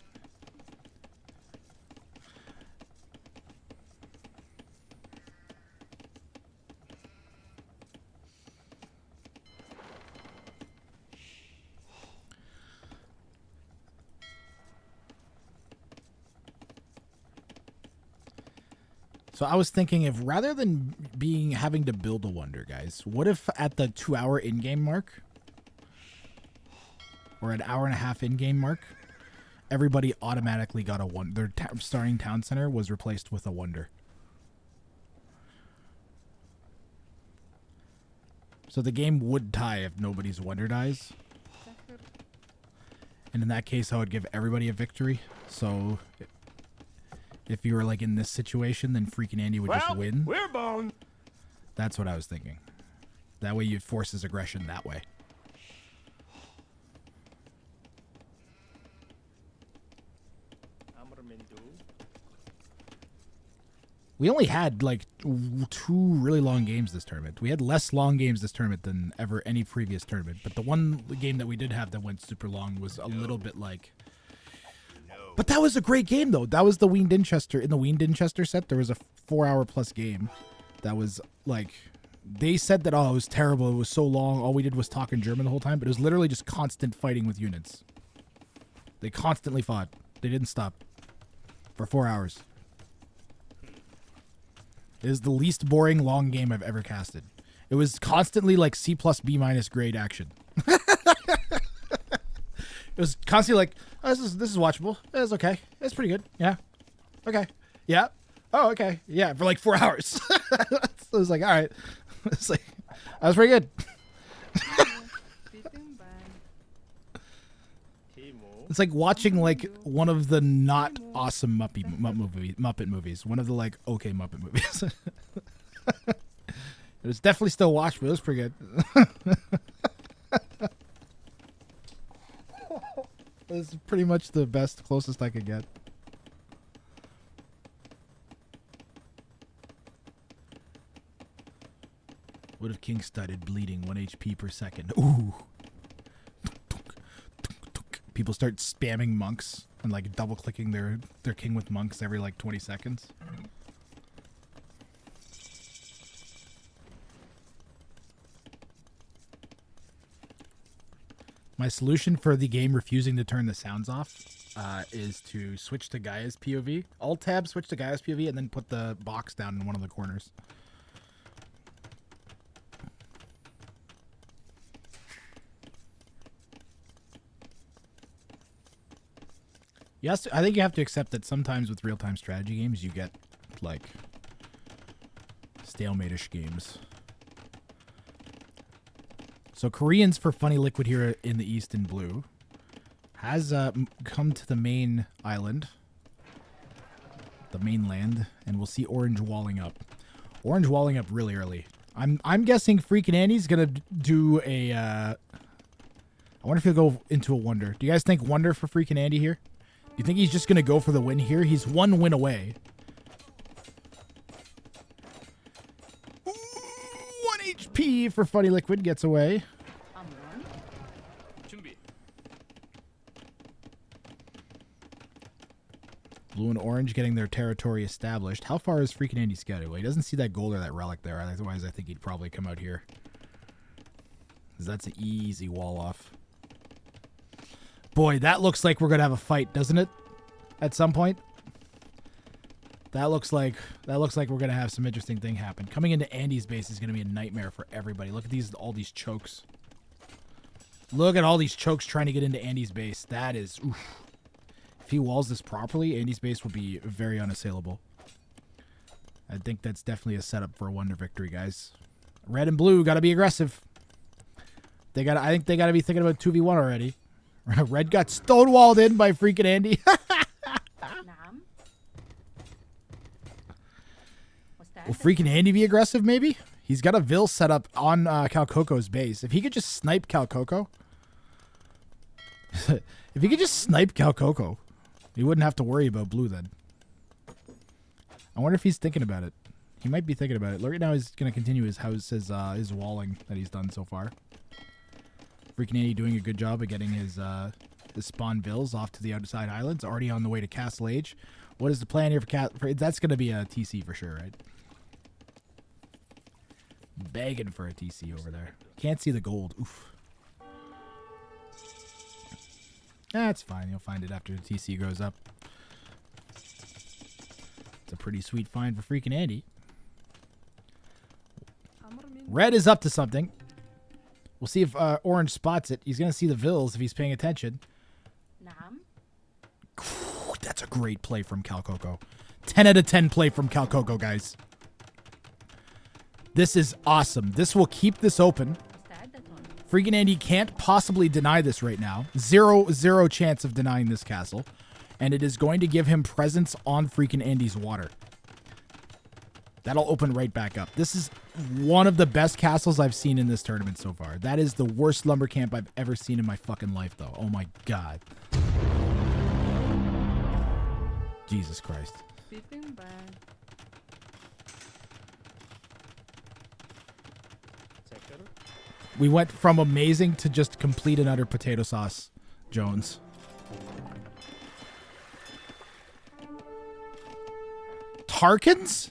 So I was thinking, if rather than having to build a wonder, guys, what if at the 2-hour in-game mark or an hour and a half in-game mark, everybody automatically got a wonder? Their starting town center was replaced with a wonder. So the game would tie if nobody's wonder dies. And in that case, I would give everybody a victory. So if you were like in this situation, then FreakinAndy would just win. We're boned. That's what I was thinking. That way you'd force his aggression that way. We only had like 2 really long games this tournament. We had less long games this tournament than ever any previous tournament. But the one game that we did have that went super long was a little bit like... But that was a great game, though. That was the Wien Dinchester. In the Wien Dinchester set, there was a 4-hour plus game that was like... They said that, oh, it was terrible. It was so long. All we did was talk in German the whole time. But it was literally just constant fighting with units. They constantly fought. They didn't stop. For 4 hours. It is the least boring long game I've ever casted. It was constantly like C plus B minus grade action. It was constantly like, oh, this is watchable. It's okay. It's pretty good. Yeah. Okay. Yeah. Oh, okay. Yeah. For like 4 hours. So it was like, all right. It's like, that was pretty good. It's like watching like one of the not awesome Muppet movies. One of the like okay Muppet movies. It was definitely still watchable. It was pretty good. It was pretty much the closest I could get. What if King started bleeding 1 HP per second? Ooh. People start spamming monks and like double clicking their king with monks every like 20 seconds. My solution for the game refusing to turn the sounds off is to switch to Gaia's POV. Alt-tab, switch to Gaia's POV, and then put the box down in one of the corners. Yes, I think you have to accept that sometimes with real-time strategy games, you get, like, stalemate-ish games. So Koreans for Funny Liquid here in the East in blue. has come to the main island, the mainland, and we'll see Orange walling up. Orange walling up really early. I'm guessing FreakinAndy's gonna do a. I wonder if he'll go into a wonder. Do you guys think wonder for FreakinAndy here? Do you think he's just gonna go for the win here? He's 1 win away. 1 HP for Funny Liquid gets away. Blue and orange getting their territory established. How far is FreakinAndy scouted? Well, he doesn't see that gold or that relic there. Otherwise, I think he'd probably come out here. Because that's an easy wall off. Boy, that looks like we're going to have a fight, doesn't it? At some point. That looks like we're going to have some interesting thing happen. Coming into Andy's base is going to be a nightmare for everybody. Look at all these chokes. Look at all these chokes trying to get into Andy's base. That is... Oof. If he walls this properly, Andy's base will be very unassailable. I think that's definitely a setup for a wonder victory, guys. Red and blue got to be aggressive. I think they got to be thinking about 2v1 already. Red got stonewalled in by FreakinAndy. Will FreakinAndy be aggressive, maybe? He's got a Vil set up on Calcoco's base. If he could just snipe Calcoco. If he could just snipe Calcoco, he wouldn't have to worry about blue then. I wonder if he's thinking about it. He might be thinking about it. Right now he's going to continue his walling that he's done so far. FreakinAndy doing a good job of getting his spawn Vils off to the outside islands. Already on the way to Castle Age. What is the plan here for that's going to be a TC for sure, right? Begging for a TC over there. Can't see the gold. Oof. That's fine. You'll find it after the TC goes up. It's a pretty sweet find for FreakinAndy. Red is up to something. We'll see if Orange spots it. He's going to see the Vils if he's paying attention. That's a great play from Calcoco. 10 out of 10 play from Calcoco, guys. This is awesome. This will keep this open. FreakinAndy can't possibly deny this right now. Zero chance of denying this castle. And it is going to give him presence on FreakinAndy's water. That'll open right back up. This is one of the best castles I've seen in this tournament so far. That is the worst lumber camp I've ever seen in my fucking life, though. Oh my god. Jesus Christ. We went from amazing to just complete and utter potato sauce, Jones. Tarkin?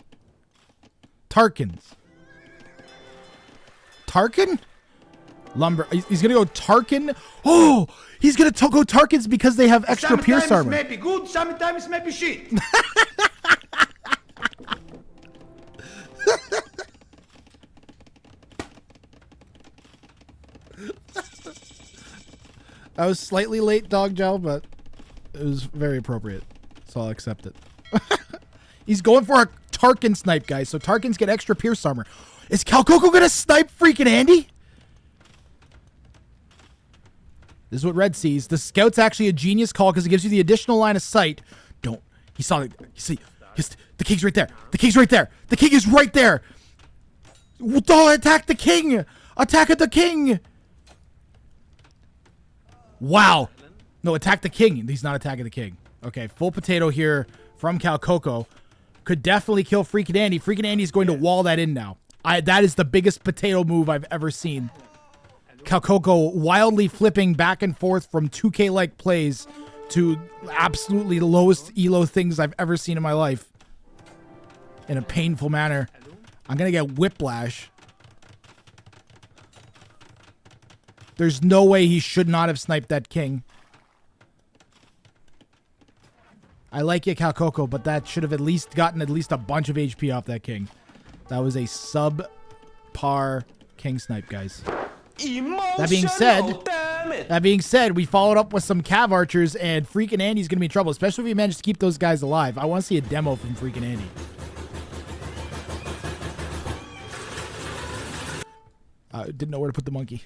Lumber. He's going to go Tarkin. Oh, he's going to go Tarkins because they have extra pierce armor. Sometimes maybe good, sometimes maybe shit. I was slightly late, Dog Gel, but it was very appropriate, so I'll accept it. He's going for a Tarkin snipe, guys, so Tarkins get extra pierce armor. Is Calcoco going to snipe FreakinAndy? This is what Red sees. The scout's actually a genius call because it gives you the additional line of sight. Don't. He saw it. You see, the king's right there. The king's right there. The king is right there. Oh, attack the king. Attack at the king. Wow. No, attack the king. He's not attacking the king. Okay, full potato here from Calcoco. Could definitely kill FreakinAndy. FreakinAndy is going to wall that in now. That is the biggest potato move I've ever seen. Calcoco wildly flipping back and forth from 2K-like plays to absolutely the lowest elo things I've ever seen in my life. In a painful manner. I'm going to get whiplash. There's no way he should not have sniped that king. I like you, Calcoco, but that should have at least gotten at least a bunch of HP off that king. That was a sub-par king snipe, guys. That being said, we followed up with some Cav archers, and FreakinAndy's going to be in trouble, especially if he manages to keep those guys alive. I want to see a demo from FreakinAndy. Didn't know where to put the monkey.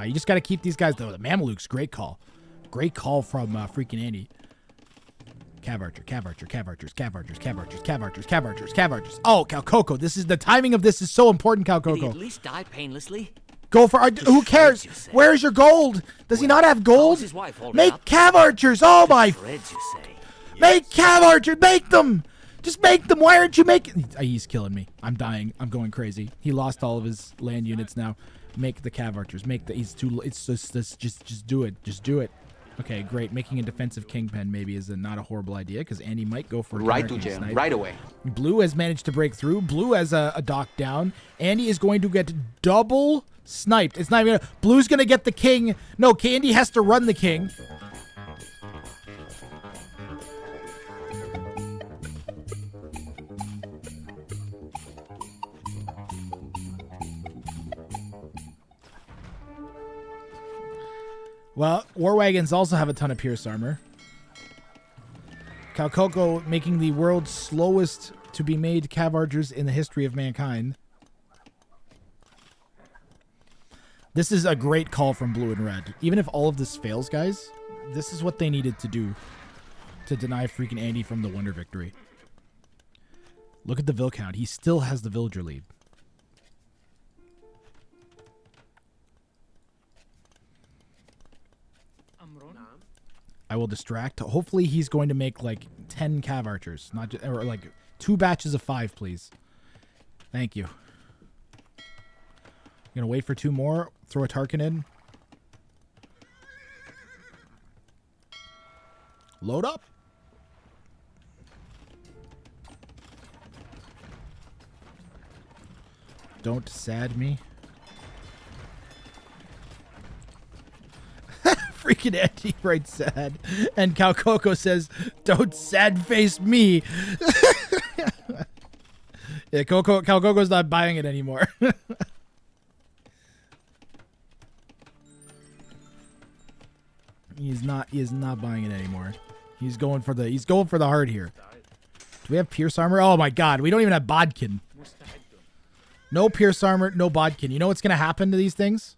You just got to keep these guys, though. The Mamelukes, great call. Great call from FreakinAndy. Cav Archer, Cav Archer, Cav Archers, Cav Archers, Cav Archers, Cav Archers, Cav Archers, Cav Archers. Oh, Calcoco. This is the timing of this is so important, Did he Calcoco. at least die painlessly? Go for who cares? you say. Where's your gold? Does he not have How gold? is his wife holding Make up? Cav Archers. Oh my! Shreds, you say. Make Cav Archers. Make them. Just make them. Why aren't you making? He's killing me. I'm dying. I'm going crazy. He lost all of his land units now. Make the Cav Archers. Make the. He's too. It's just do it. Just do it. Okay, great. Making a defensive kingpin maybe is not a horrible idea because Andy might go for a Right to counter jail, snipe. right away. Blue has managed to break through. Blue has a dock down. Andy is going to get double sniped. It's not even. Blue's going to get the king. No, Andy has to run the king. Well, War Wagons also have a ton of Pierce armor. Calcoco making the world's slowest to be made Cav Archers in the history of mankind. This is a great call from Blue and Red. Even if all of this fails, guys, this is what they needed to do to deny FreakinAndy from the Wonder Victory. Look at the Vill count. He still has the villager lead. I will distract. Hopefully he's going to make like 10 Cav Archers, not just, or like 2 batches of 5, please. Thank you. Gonna wait for 2 more. Throw a Tarkin in. Load up. Don't sad me. FreakinAndy writes sad. And Calcoco says, don't sad face me. Yeah, Calcoco's not buying it anymore. He is not buying it anymore. He's going for the heart here. Do we have Pierce armor? Oh my god, we don't even have Bodkin. No Pierce armor, no Bodkin. You know what's gonna happen to these things?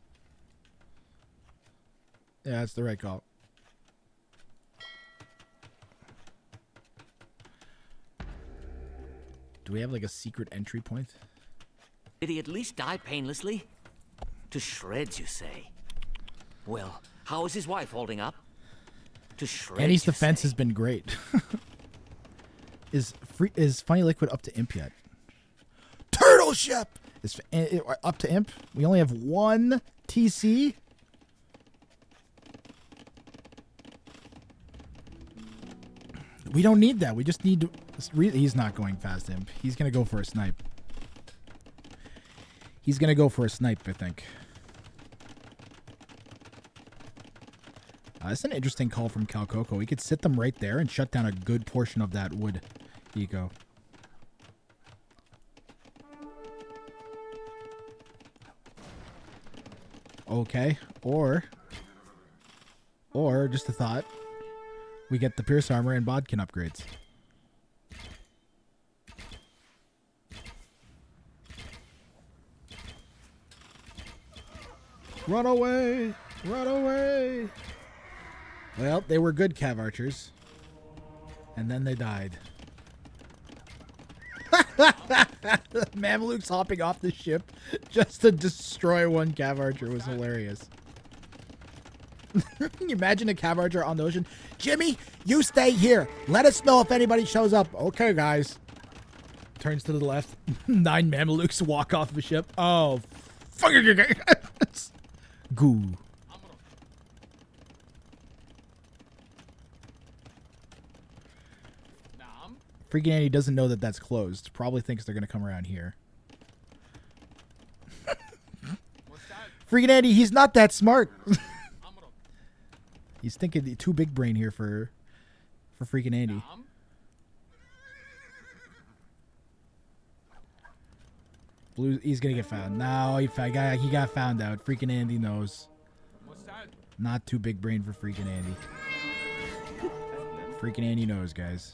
Yeah, that's the right call. Do we have like a secret entry point? Did he at least die painlessly? To shreds, you say. Well, how is his wife holding up? To shreds, Andy's you defense say. has been great. Is Funny Liquid up to imp yet? Turtle ship is up to imp. We only have 1 TC. We don't need that. We just need to. He's not going fast imp. He's gonna go for a snipe. He's gonna go for a snipe, I think. That's an interesting call from Calcoco. We could sit them right there and shut down a good portion of that wood eco. Okay, or just a thought. We get the Pierce armor and Bodkin upgrades. Run away! Run away! Well, they were good Cav Archers. And then they died. Mamelukes hopping off the ship just to destroy 1 Cav Archer was hilarious. Can you imagine a Cav Archer on the ocean? Jimmy, you stay here. Let us know if anybody shows up. Okay, guys. Turns to the left. 9 Mamelukes walk off the ship. Oh, fuck. Goo. FreakinAndy doesn't know that that's closed. Probably thinks they're going to come around here. FreakinAndy, he's not that smart. He's thinking too big brain here for FreakinAndy. Blue, he's going to get found. No, he got found out. FreakinAndy knows. Not too big brain for FreakinAndy. FreakinAndy knows, guys.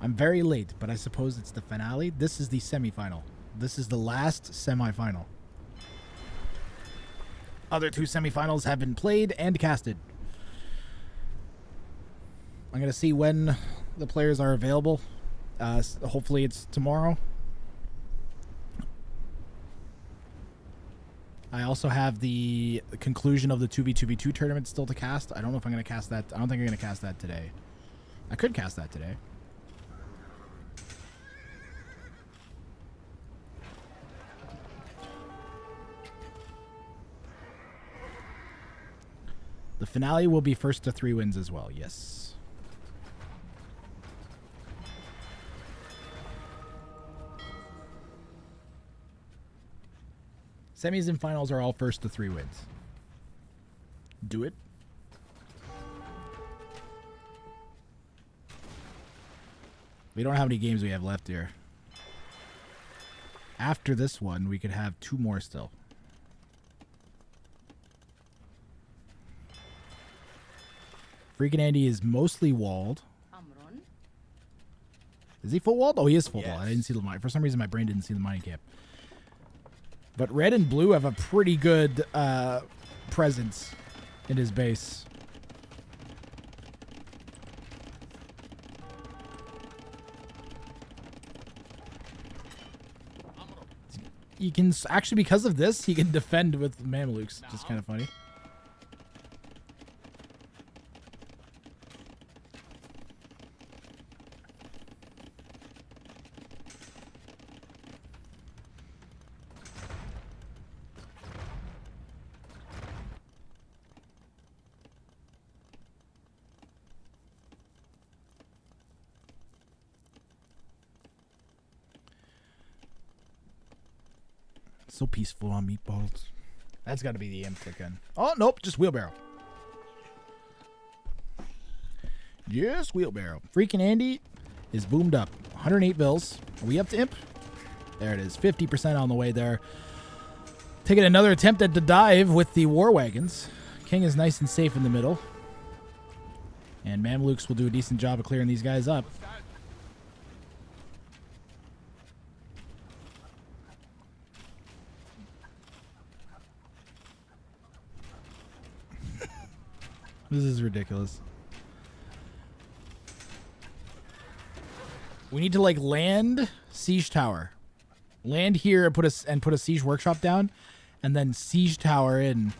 I'm very late, but I suppose it's the finale. This is the semifinal. This is the last semifinal. Other two semifinals have been played and casted. I'm going to see when the players are available. Hopefully it's tomorrow. I also have the conclusion of the 2v2v2 tournament still to cast. I don't know if I'm going to cast that. I don't think I'm going to cast that today. I could cast that today. The finale will be first to 3 wins as well, yes. Semis and finals are all first to 3 wins. Do it. We don't know how many games we have left here. After this one, we could have 2 more still. FreakinAndy is mostly walled. Is he full walled? Oh, he is full walled. I didn't see the mine. For some reason, my brain didn't see the mining camp. But red and blue have a pretty good presence in his base. He can actually, because of this, he can defend with Mamelukes, which is kind of funny. So peaceful on meatballs. That's got to be the imp again. Oh, nope. Just wheelbarrow. Yes, wheelbarrow. FreakinAndy is boomed up. 108 bills. Are we up to imp? There it is. 50% on the way there. Taking another attempt at the dive with the war wagons. King is nice and safe in the middle. And Mamelukes will do a decent job of clearing these guys up. This is ridiculous. We need to like land siege tower, land here and put a siege workshop down, and then siege tower in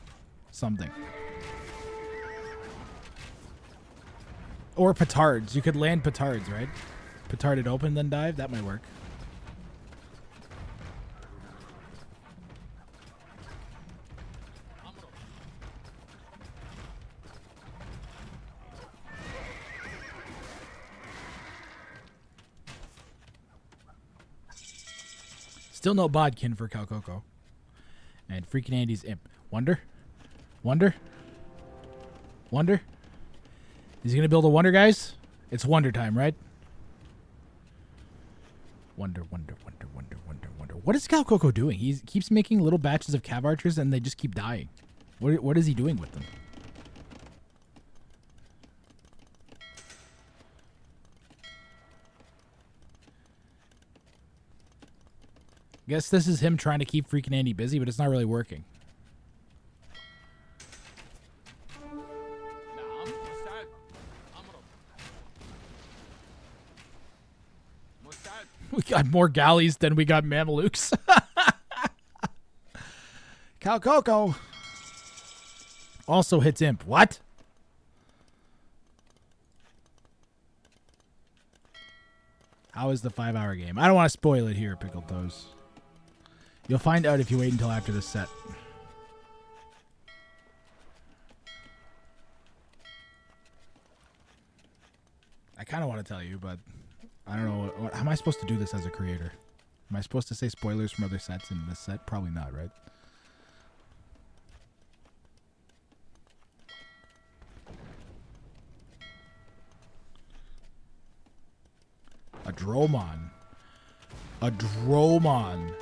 something. Or petards. You could land petards, right? Petard it open, then dive. That might work. Still no bodkin for Calcoco. And FreakinAndy's imp. Wonder? Wonder? Wonder? Is he going to build a wonder, guys? It's wonder time, right? Wonder, wonder, wonder, wonder, wonder, wonder. What is Calcoco doing? He keeps making little batches of cav archers and they just keep dying. What is he doing with them? Guess this is him trying to keep FreakinAndy busy, but it's not really working. We got more galleys than we got Mamelukes. Calcoco also hits imp. What? How is the 5-hour game? I don't want to spoil it here, Pickled Toes. You'll find out if you wait until after this set. I kind of want to tell you, but I don't know. How am I supposed to do this as a creator? Am I supposed to say spoilers from other sets in this set? Probably not, right? A Dromon. A Dromon.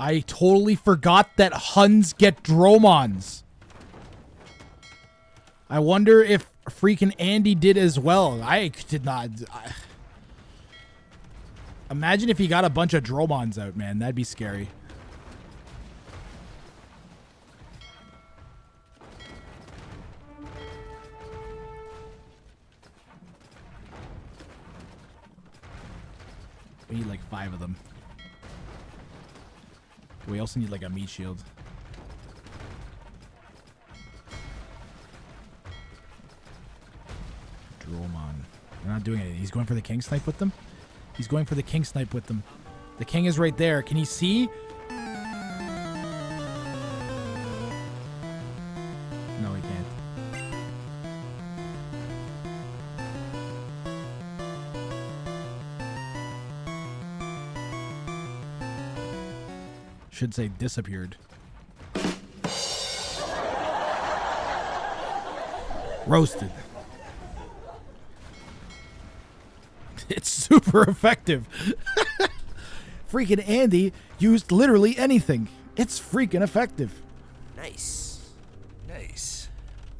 I totally forgot that Huns get Dromons. I wonder if freaking Andy did as well. I did not. Imagine if he got a bunch of Dromons out, man. That'd be scary. We need like 5 of them. We also need like a meat shield. Dromon. They're not doing anything. He's going for the king snipe with them? He's going for the king snipe with them. The king is right there. Can he see? No, he can't. Should say disappeared. Roasted. It's super effective. Freaking Andy used literally anything. It's freaking effective. Nice. Nice.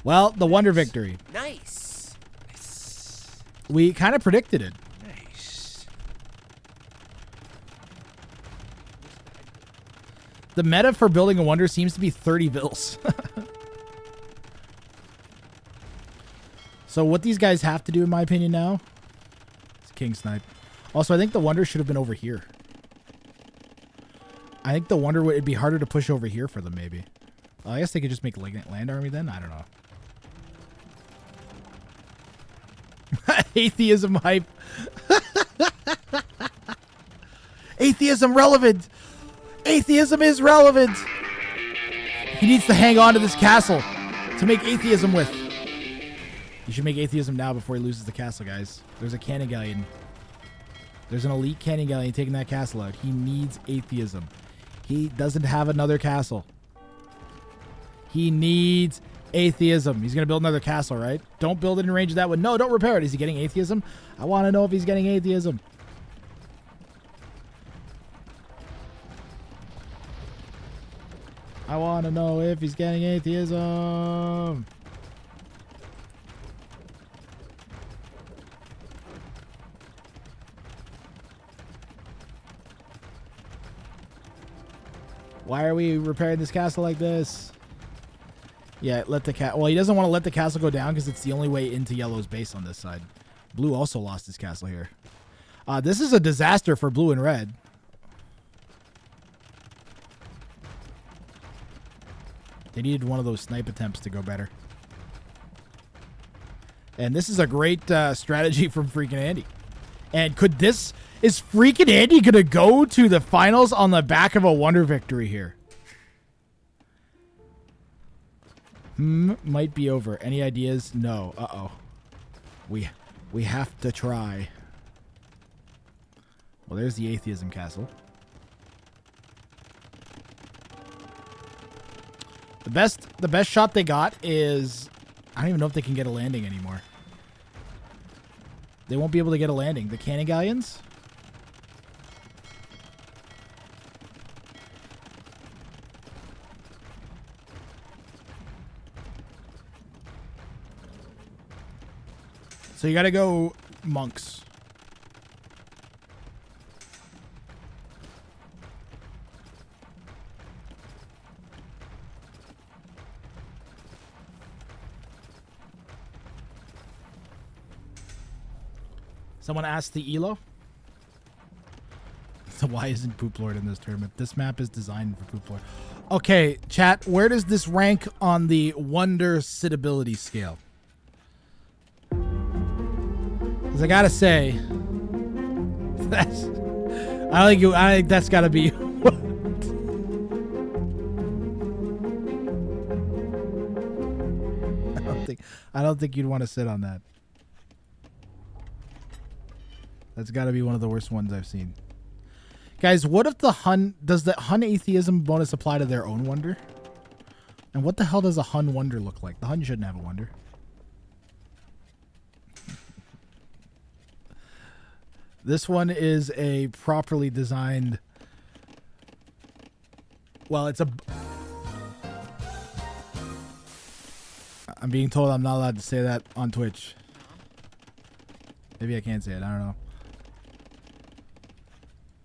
Well, the Wonder Victory. Nice. We kind of predicted it. Nice. The meta for building a wonder seems to be 30 bills. So what these guys have to do, in my opinion, now is king snipe. Also, I think the wonder should have been over here. I think the wonder it'd be harder to push over here for them, maybe. I guess they could just make land army then. I don't know. Atheism hype. Atheism relevant. Atheism is relevant. He needs to hang on to this castle to make atheism with. You should make atheism now before he loses the castle, guys. There's a cannon galleon. There's an elite cannon galleon taking that castle out. He needs atheism. He doesn't have another castle. He needs atheism. He's going to build another castle, right? Don't build it in range of that one. No, don't repair it. Is he getting atheism? I want to know if he's getting atheism. I want to know if he's getting atheism. Why are we repairing this castle like this? Yeah, let the cat. Well, he doesn't want to let the castle go down because it's the only way into yellow's base on this side. Blue also lost his castle here. This is a disaster for blue and red. They needed one of those snipe attempts to go better. And this is a great strategy from FreakinAndy. And could this... Is FreakinAndy going to go to the finals on the back of a wonder victory here? Might be over. Any ideas? No. Uh-oh. We have to try. Well, there's the atheism castle. The best shot they got is... I don't even know if they can get a landing anymore. They won't be able to get a landing. The cannon galleons... So you gotta go monks. Someone asked the ELO. So why isn't Poop Lord in this tournament? This map is designed for Poop Lord. Okay, chat, where does this rank on the wonder sittability scale? I gotta say, I think that's gotta be. I don't think you'd want to sit on that. That's gotta be one of the worst ones I've seen. Guys, what if the Hun does the Hun atheism bonus apply to their own wonder? And what the hell does a Hun wonder look like? The Hun shouldn't have a wonder. This one is a properly designed... Well, it's a... I'm being told I'm not allowed to say that on Twitch. Maybe I can't say it. I don't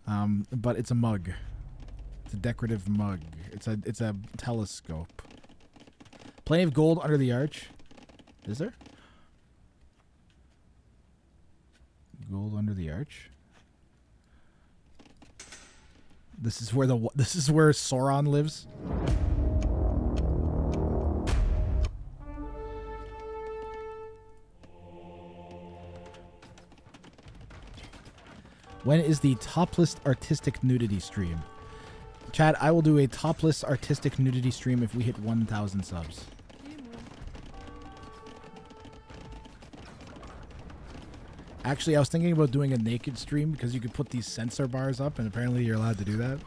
know. But it's a mug. It's a decorative mug. It's a telescope. Plenty of gold under the arch. Is there? Gold under the arch. This is where Sauron lives. When is the topless artistic nudity stream? Chad, I will do a topless artistic nudity stream if we hit 1,000 subs. Actually, I was thinking about doing a naked stream because you could put these sensor bars up, and apparently you're allowed to do that.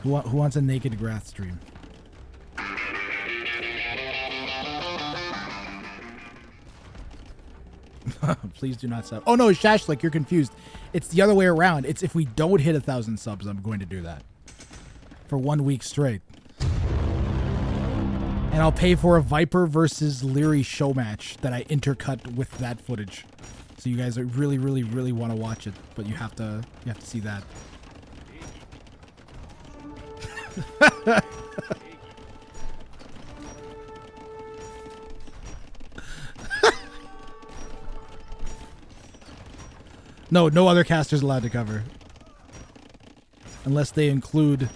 Who wants a naked Grath stream? Please do not sub. Oh no, Shashlik, you're confused. It's the other way around. It's if we don't hit 1,000 subs, I'm going to do that for 1 week straight, and I'll pay for a Viper versus Leary show match that I intercut with that footage. So you guys really, really, really want to watch it, but you have to see that. No other caster's allowed to cover. Unless they include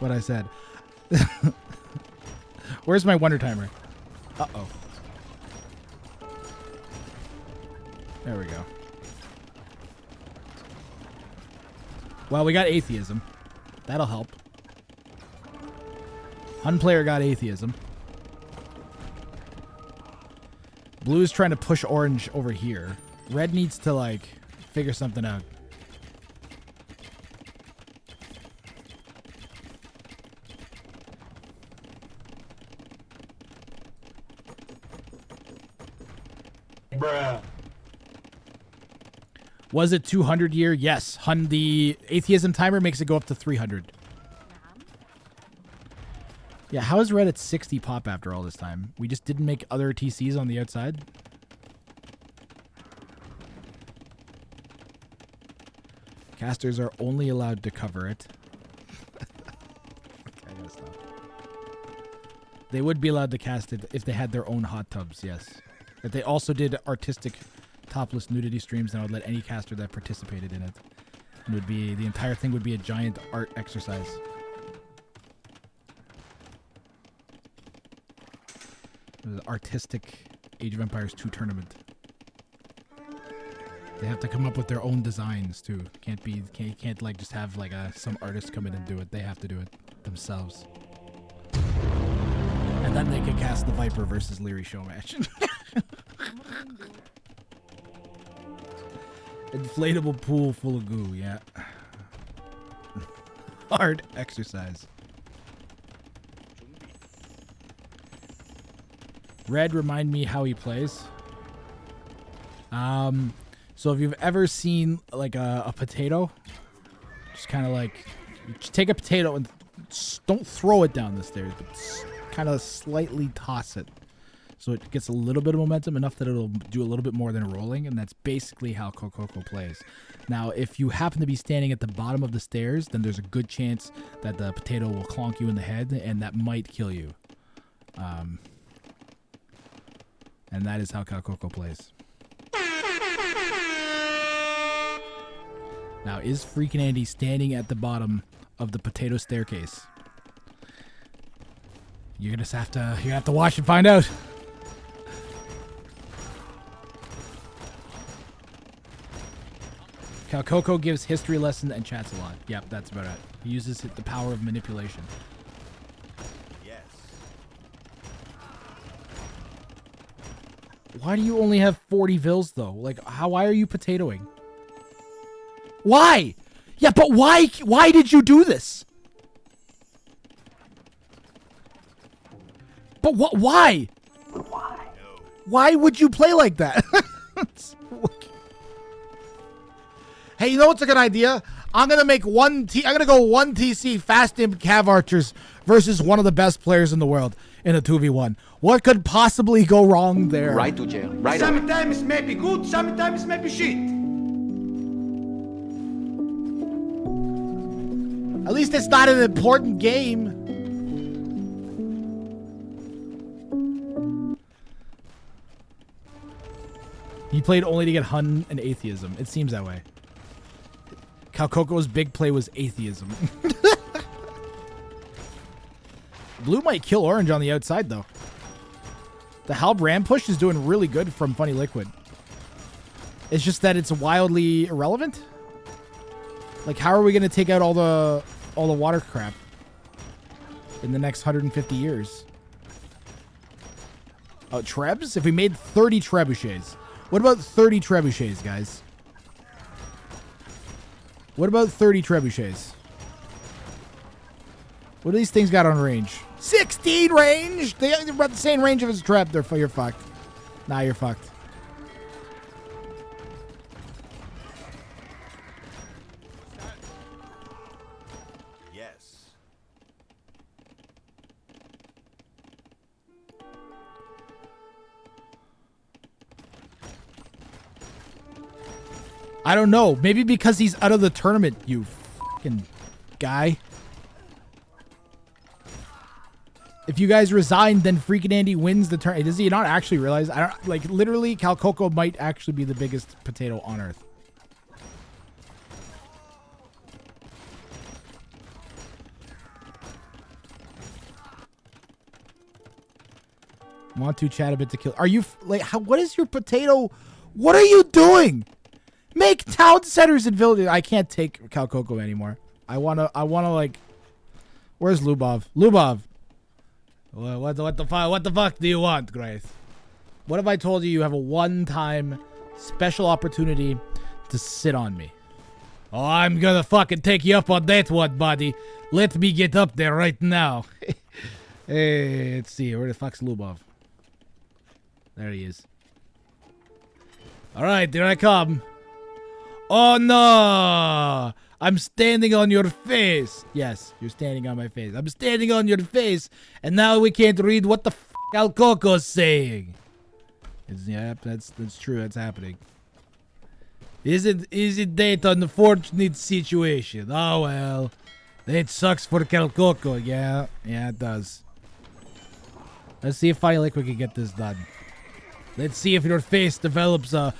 what I said. Where's my wonder timer? Uh-oh. There we go. Well, we got atheism. That'll help. Hun player got atheism. Blue's trying to push orange over here. Red needs to, like, figure something out. Bruh. Was it 200 year? Yes. Hun, the atheism timer makes it go up to 300. Yeah, how is Red at 60 pop after all this time? We just didn't make other TCs on the outside? Casters are only allowed to cover it. Okay, I gotta stop. They would be allowed to cast it if they had their own hot tubs, yes. If they also did artistic topless nudity streams, then I would let any caster that participated in it. And it would be, the entire thing would be a giant art exercise. The artistic Age of Empires 2 tournament. They have to come up with their own designs too. Can't like just have like some artist come in and do it. They have to do it themselves. And then they can cast the Viper versus Leary show match. Inflatable pool full of goo, yeah. Hard exercise. Red, remind me how he plays. So if you've ever seen like a potato, just kind of like, just take a potato and don't throw it down the stairs, but kind of slightly toss it. So it gets a little bit of momentum, enough that it'll do a little bit more than rolling, and that's basically how Calcoco plays. Now, if you happen to be standing at the bottom of the stairs, then there's a good chance that the potato will clonk you in the head, and that might kill you. And that is how Calcoco plays. Now, is FreakinAndy standing at the bottom of the potato staircase? You're gonna have to watch and find out. Calcoco gives history lessons and chats a lot. Yep, that's about it. He uses the power of manipulation. Yes. Why do you only have 40 vills though? Like, why are you potatoing? Why? Yeah, but why did you do this? But what? Why? Why would you play like that? Hey, you know what's a good idea? I'm gonna make I'm gonna go 1 TC fast imp cav archers versus one of the best players in the world in a 2v1. What could possibly go wrong there? Right to jail. Right away. Sometimes maybe good, sometimes maybe shit. At least it's not an important game. He played only to get Hun and atheism. It seems that way. Calcoco's big play was atheism. Blue might kill orange on the outside, though. The Halbrand push is doing really good from Funny Liquid. It's just that it's wildly irrelevant. Like, how are we going to take out all the water crap in the next 150 years? Trebs? If we made 30 trebuchets. What about 30 trebuchets, guys? What about 30 trebuchets? What do these things got on range? 16 range! They're about the same range of his trap. You're fucked. Nah, you're fucked. Yes. I don't know. Maybe because he's out of the tournament, you fucking guy. If you guys resign, then FreakinAndy wins the tournament. Does he not actually realize? I don't like literally. Calcoco might actually be the biggest potato on earth. Want to chat a bit to kill? Are you like? How? What is your potato? What are you doing? Make town centers and villages. I can't take Calcoco anymore. I wanna like. Where's Lubov? Lubov. What the fuck do you want, Grace? What if I told you you have a one-time special opportunity to sit on me? Oh, I'm gonna fucking take you up on that one, buddy. Let me get up there right now. Hey, let's see. Where the fuck's Lubov? There he is. All right, here I come. Oh no! I'm standing on your face. Yes, you're standing on my face. I'm standing on your face, and now we can't read what the f Calcoco's saying. Yeah, that's true. That's happening. Isn't that an unfortunate situation? Oh well, that sucks for Calcoco. Yeah, it does. Let's see if Funny Liquid can get this done. Let's see if your face develops a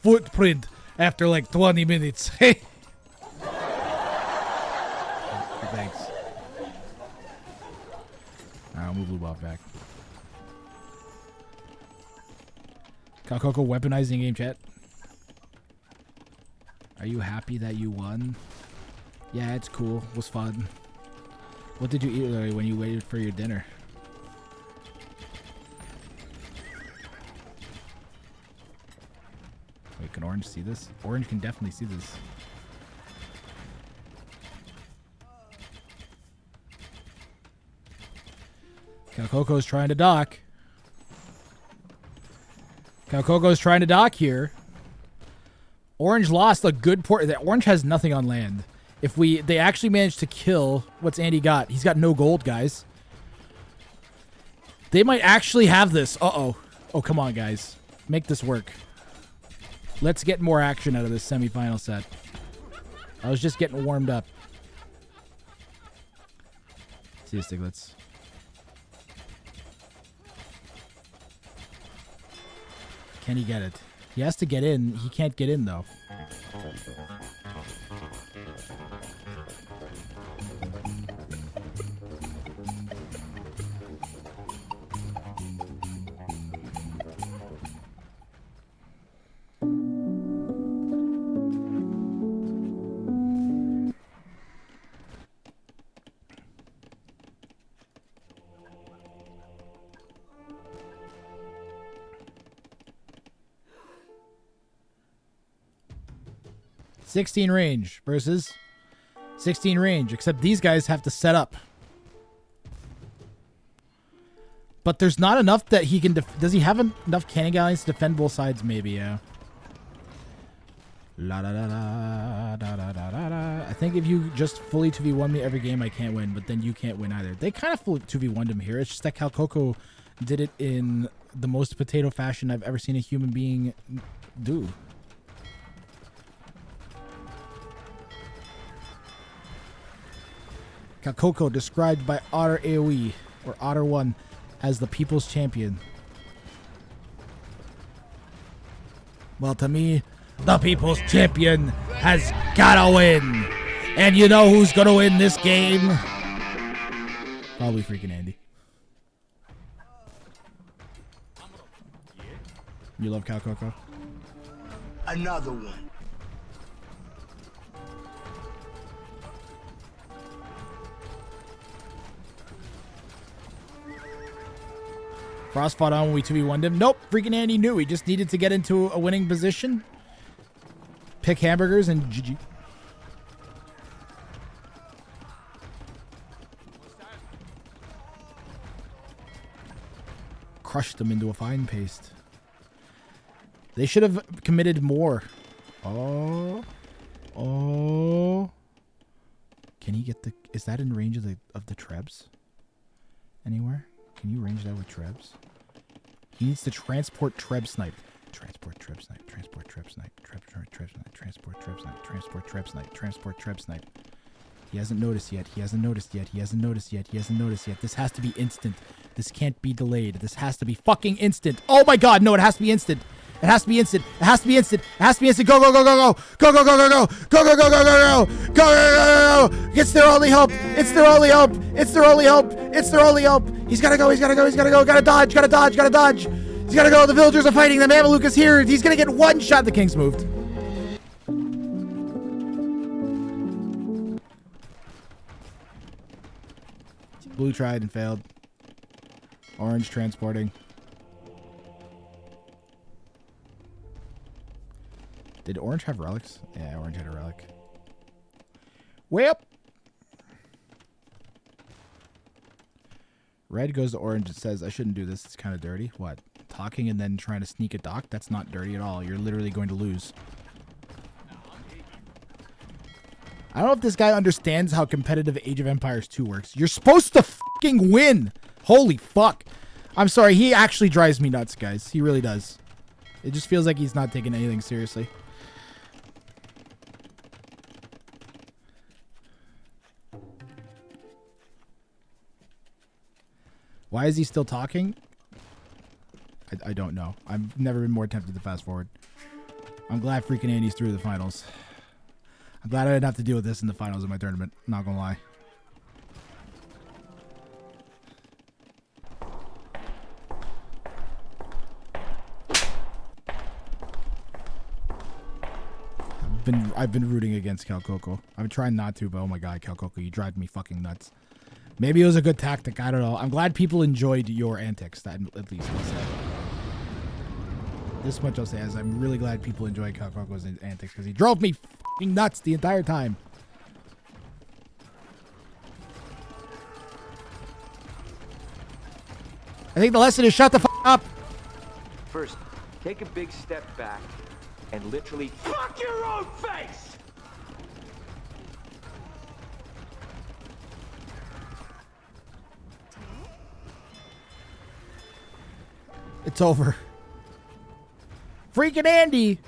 footprint after like 20 minutes. Hey. Thanks. I'll move Lubov back. Calcoco weaponizing game chat. Are you happy that you won? Yeah, it's cool. It was fun. What did you eat when you waited for your dinner? Wait, can Orange see this? Orange can definitely see this. Calcoco's trying to dock. Calcoco's trying to dock here. Orange lost a good port. Orange has nothing on land. If they actually managed to kill, what's Andy got? He's got no gold, guys. They might actually have this. Uh-oh. Oh, come on, guys. Make this work. Let's get more action out of this semifinal set. I was just getting warmed up. See you, Stiglitz. Can he get it? He has to get in. He can't get in, though. $16 range versus 16 range, except these guys have to set up. But there's not enough that he can... Does he have enough cannon galleons to defend both sides? Maybe, yeah. La da da da da da da da da. I think if you just fully 2v1 me every game, I can't win, but then you can't win either. They kind of fully 2v1'd him here. It's just that Calcoco did it in the most potato fashion I've ever seen a human being do. Calcoco, described by Otter AoE, or Otter1, as the people's champion. Well, to me, the people's champion has gotta win. And you know who's gonna win this game? Probably freaking Andy. You love Calcoco? Another one. Frost fought on when we 2v1'd him. Nope, freaking Andy knew. He just needed to get into a winning position. Pick hamburgers and GG. Crushed them into a fine paste. They should have committed more. Oh. Oh. Can he get the... Is that in range of the trebs? Anywhere? Can you range that with trebs? He needs to transport treb snipe. Transport treb snipe. Transport treb snipe. Treb snipe. Transport treb snipe. Transport treb snipe. Transport treb snipe. He hasn't noticed yet. He hasn't noticed yet. He hasn't noticed yet. He hasn't noticed yet. This has to be instant. This can't be delayed. This has to be fucking instant. Oh my god, no, it has to be instant. It has to be instant. It has to be instant. It has to be instant. Go, go, go, go, go. Go, go, go, go, go. Go, go, go, go, go, go. Go, go, go, go, go. It's their only hope. It's their only hope. It's their only hope. It's their only hope. He's gotta go. He's gotta go. He's gotta go. Gotta dodge. Gotta dodge. Gotta dodge. He's gotta go. The villagers are fighting. The Mameluke is here. He's gonna get one shot. The king's moved. Blue tried and failed. Orange transporting. Did Orange have relics? Yeah, Orange had a relic. Way up. Red goes to Orange. It says, I shouldn't do this. It's kind of dirty. What? Talking and then trying to sneak a dock? That's not dirty at all. You're literally going to lose. I don't know if this guy understands how competitive Age of Empires 2 works. You're supposed to fucking win. Holy fuck. I'm sorry. He actually drives me nuts, guys. He really does. It just feels like he's not taking anything seriously. Why is he still talking? I don't know. I've never been more tempted to fast forward. I'm glad freaking Andy's through the finals. I'm glad I didn't have to deal with this in the finals of my tournament. Not gonna lie. I've been rooting against Calcoco. I'm trying not to, but oh my god, Calcoco, you drive me fucking nuts. Maybe it was a good tactic. I don't know. I'm glad people enjoyed your antics. That at least I'll say. This much I'll say, as I'm really glad people enjoyed Calcoco's antics because he drove me fucking nuts the entire time. I think the lesson is shut the fuck up. First, take a big step back and literally fuck your own face! It's over. FreakinAndy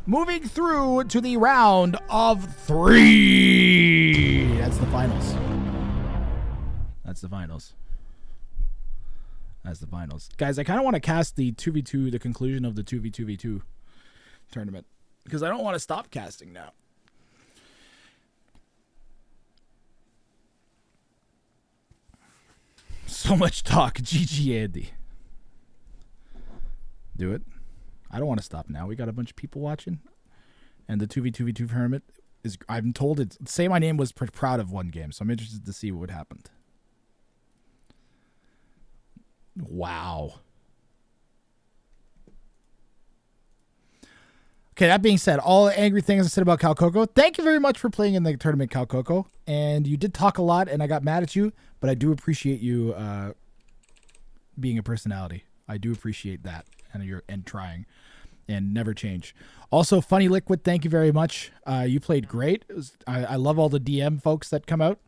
moving through to the round of 3. That's the finals. That's the finals. That's the finals. Guys, I kind of want to cast the 2v2, the conclusion of the 2v2v2 tournament, because I don't want to stop casting now. So much talk. GG Andy. Do it. I don't want to stop now. We got a bunch of people watching. And the 2v2v2 tournament is, I'm told it's, say my name was proud of one game, so I'm interested to see what happened. Wow. Okay, that being said, all the angry things I said about Calcoco, thank you very much for playing in the tournament, Calcoco. And you did talk a lot, and I got mad at you, but I do appreciate you being a personality. I do appreciate that, and trying. and never change. Also, Funny Liquid, thank you very much. You played great. I love all the DM folks that come out.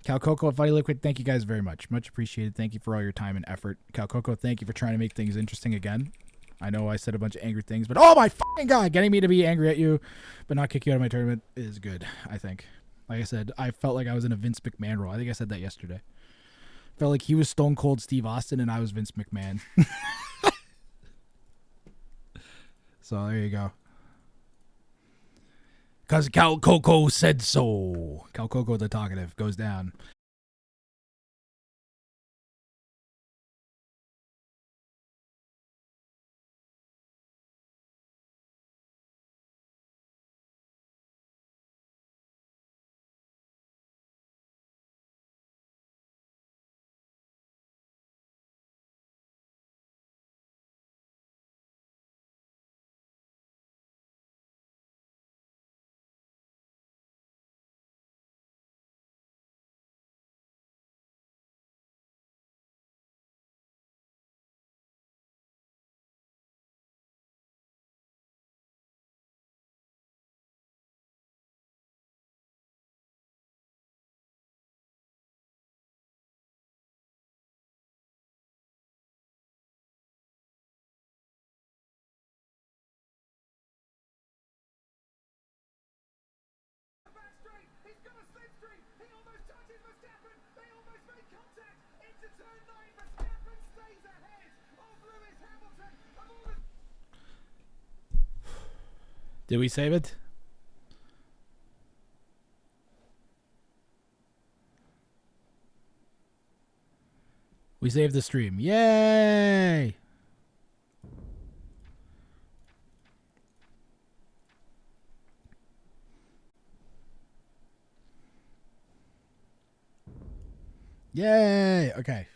Calcoco and Funny Liquid, thank you guys very much. Much appreciated. Thank you for all your time and effort. Calcoco, thank you for trying to make things interesting again. I know I said a bunch of angry things, but oh my fucking god, getting me to be angry at you, but not kick you out of my tournament is good, I think. Like I said, I felt like I was in a Vince McMahon role. I think I said that yesterday. Felt like he was Stone Cold Steve Austin and I was Vince McMahon. So there you go. Because Calcoco said so. Calcoco the talkative goes down. Did we save it? We saved the stream. Yay! Yay! Okay.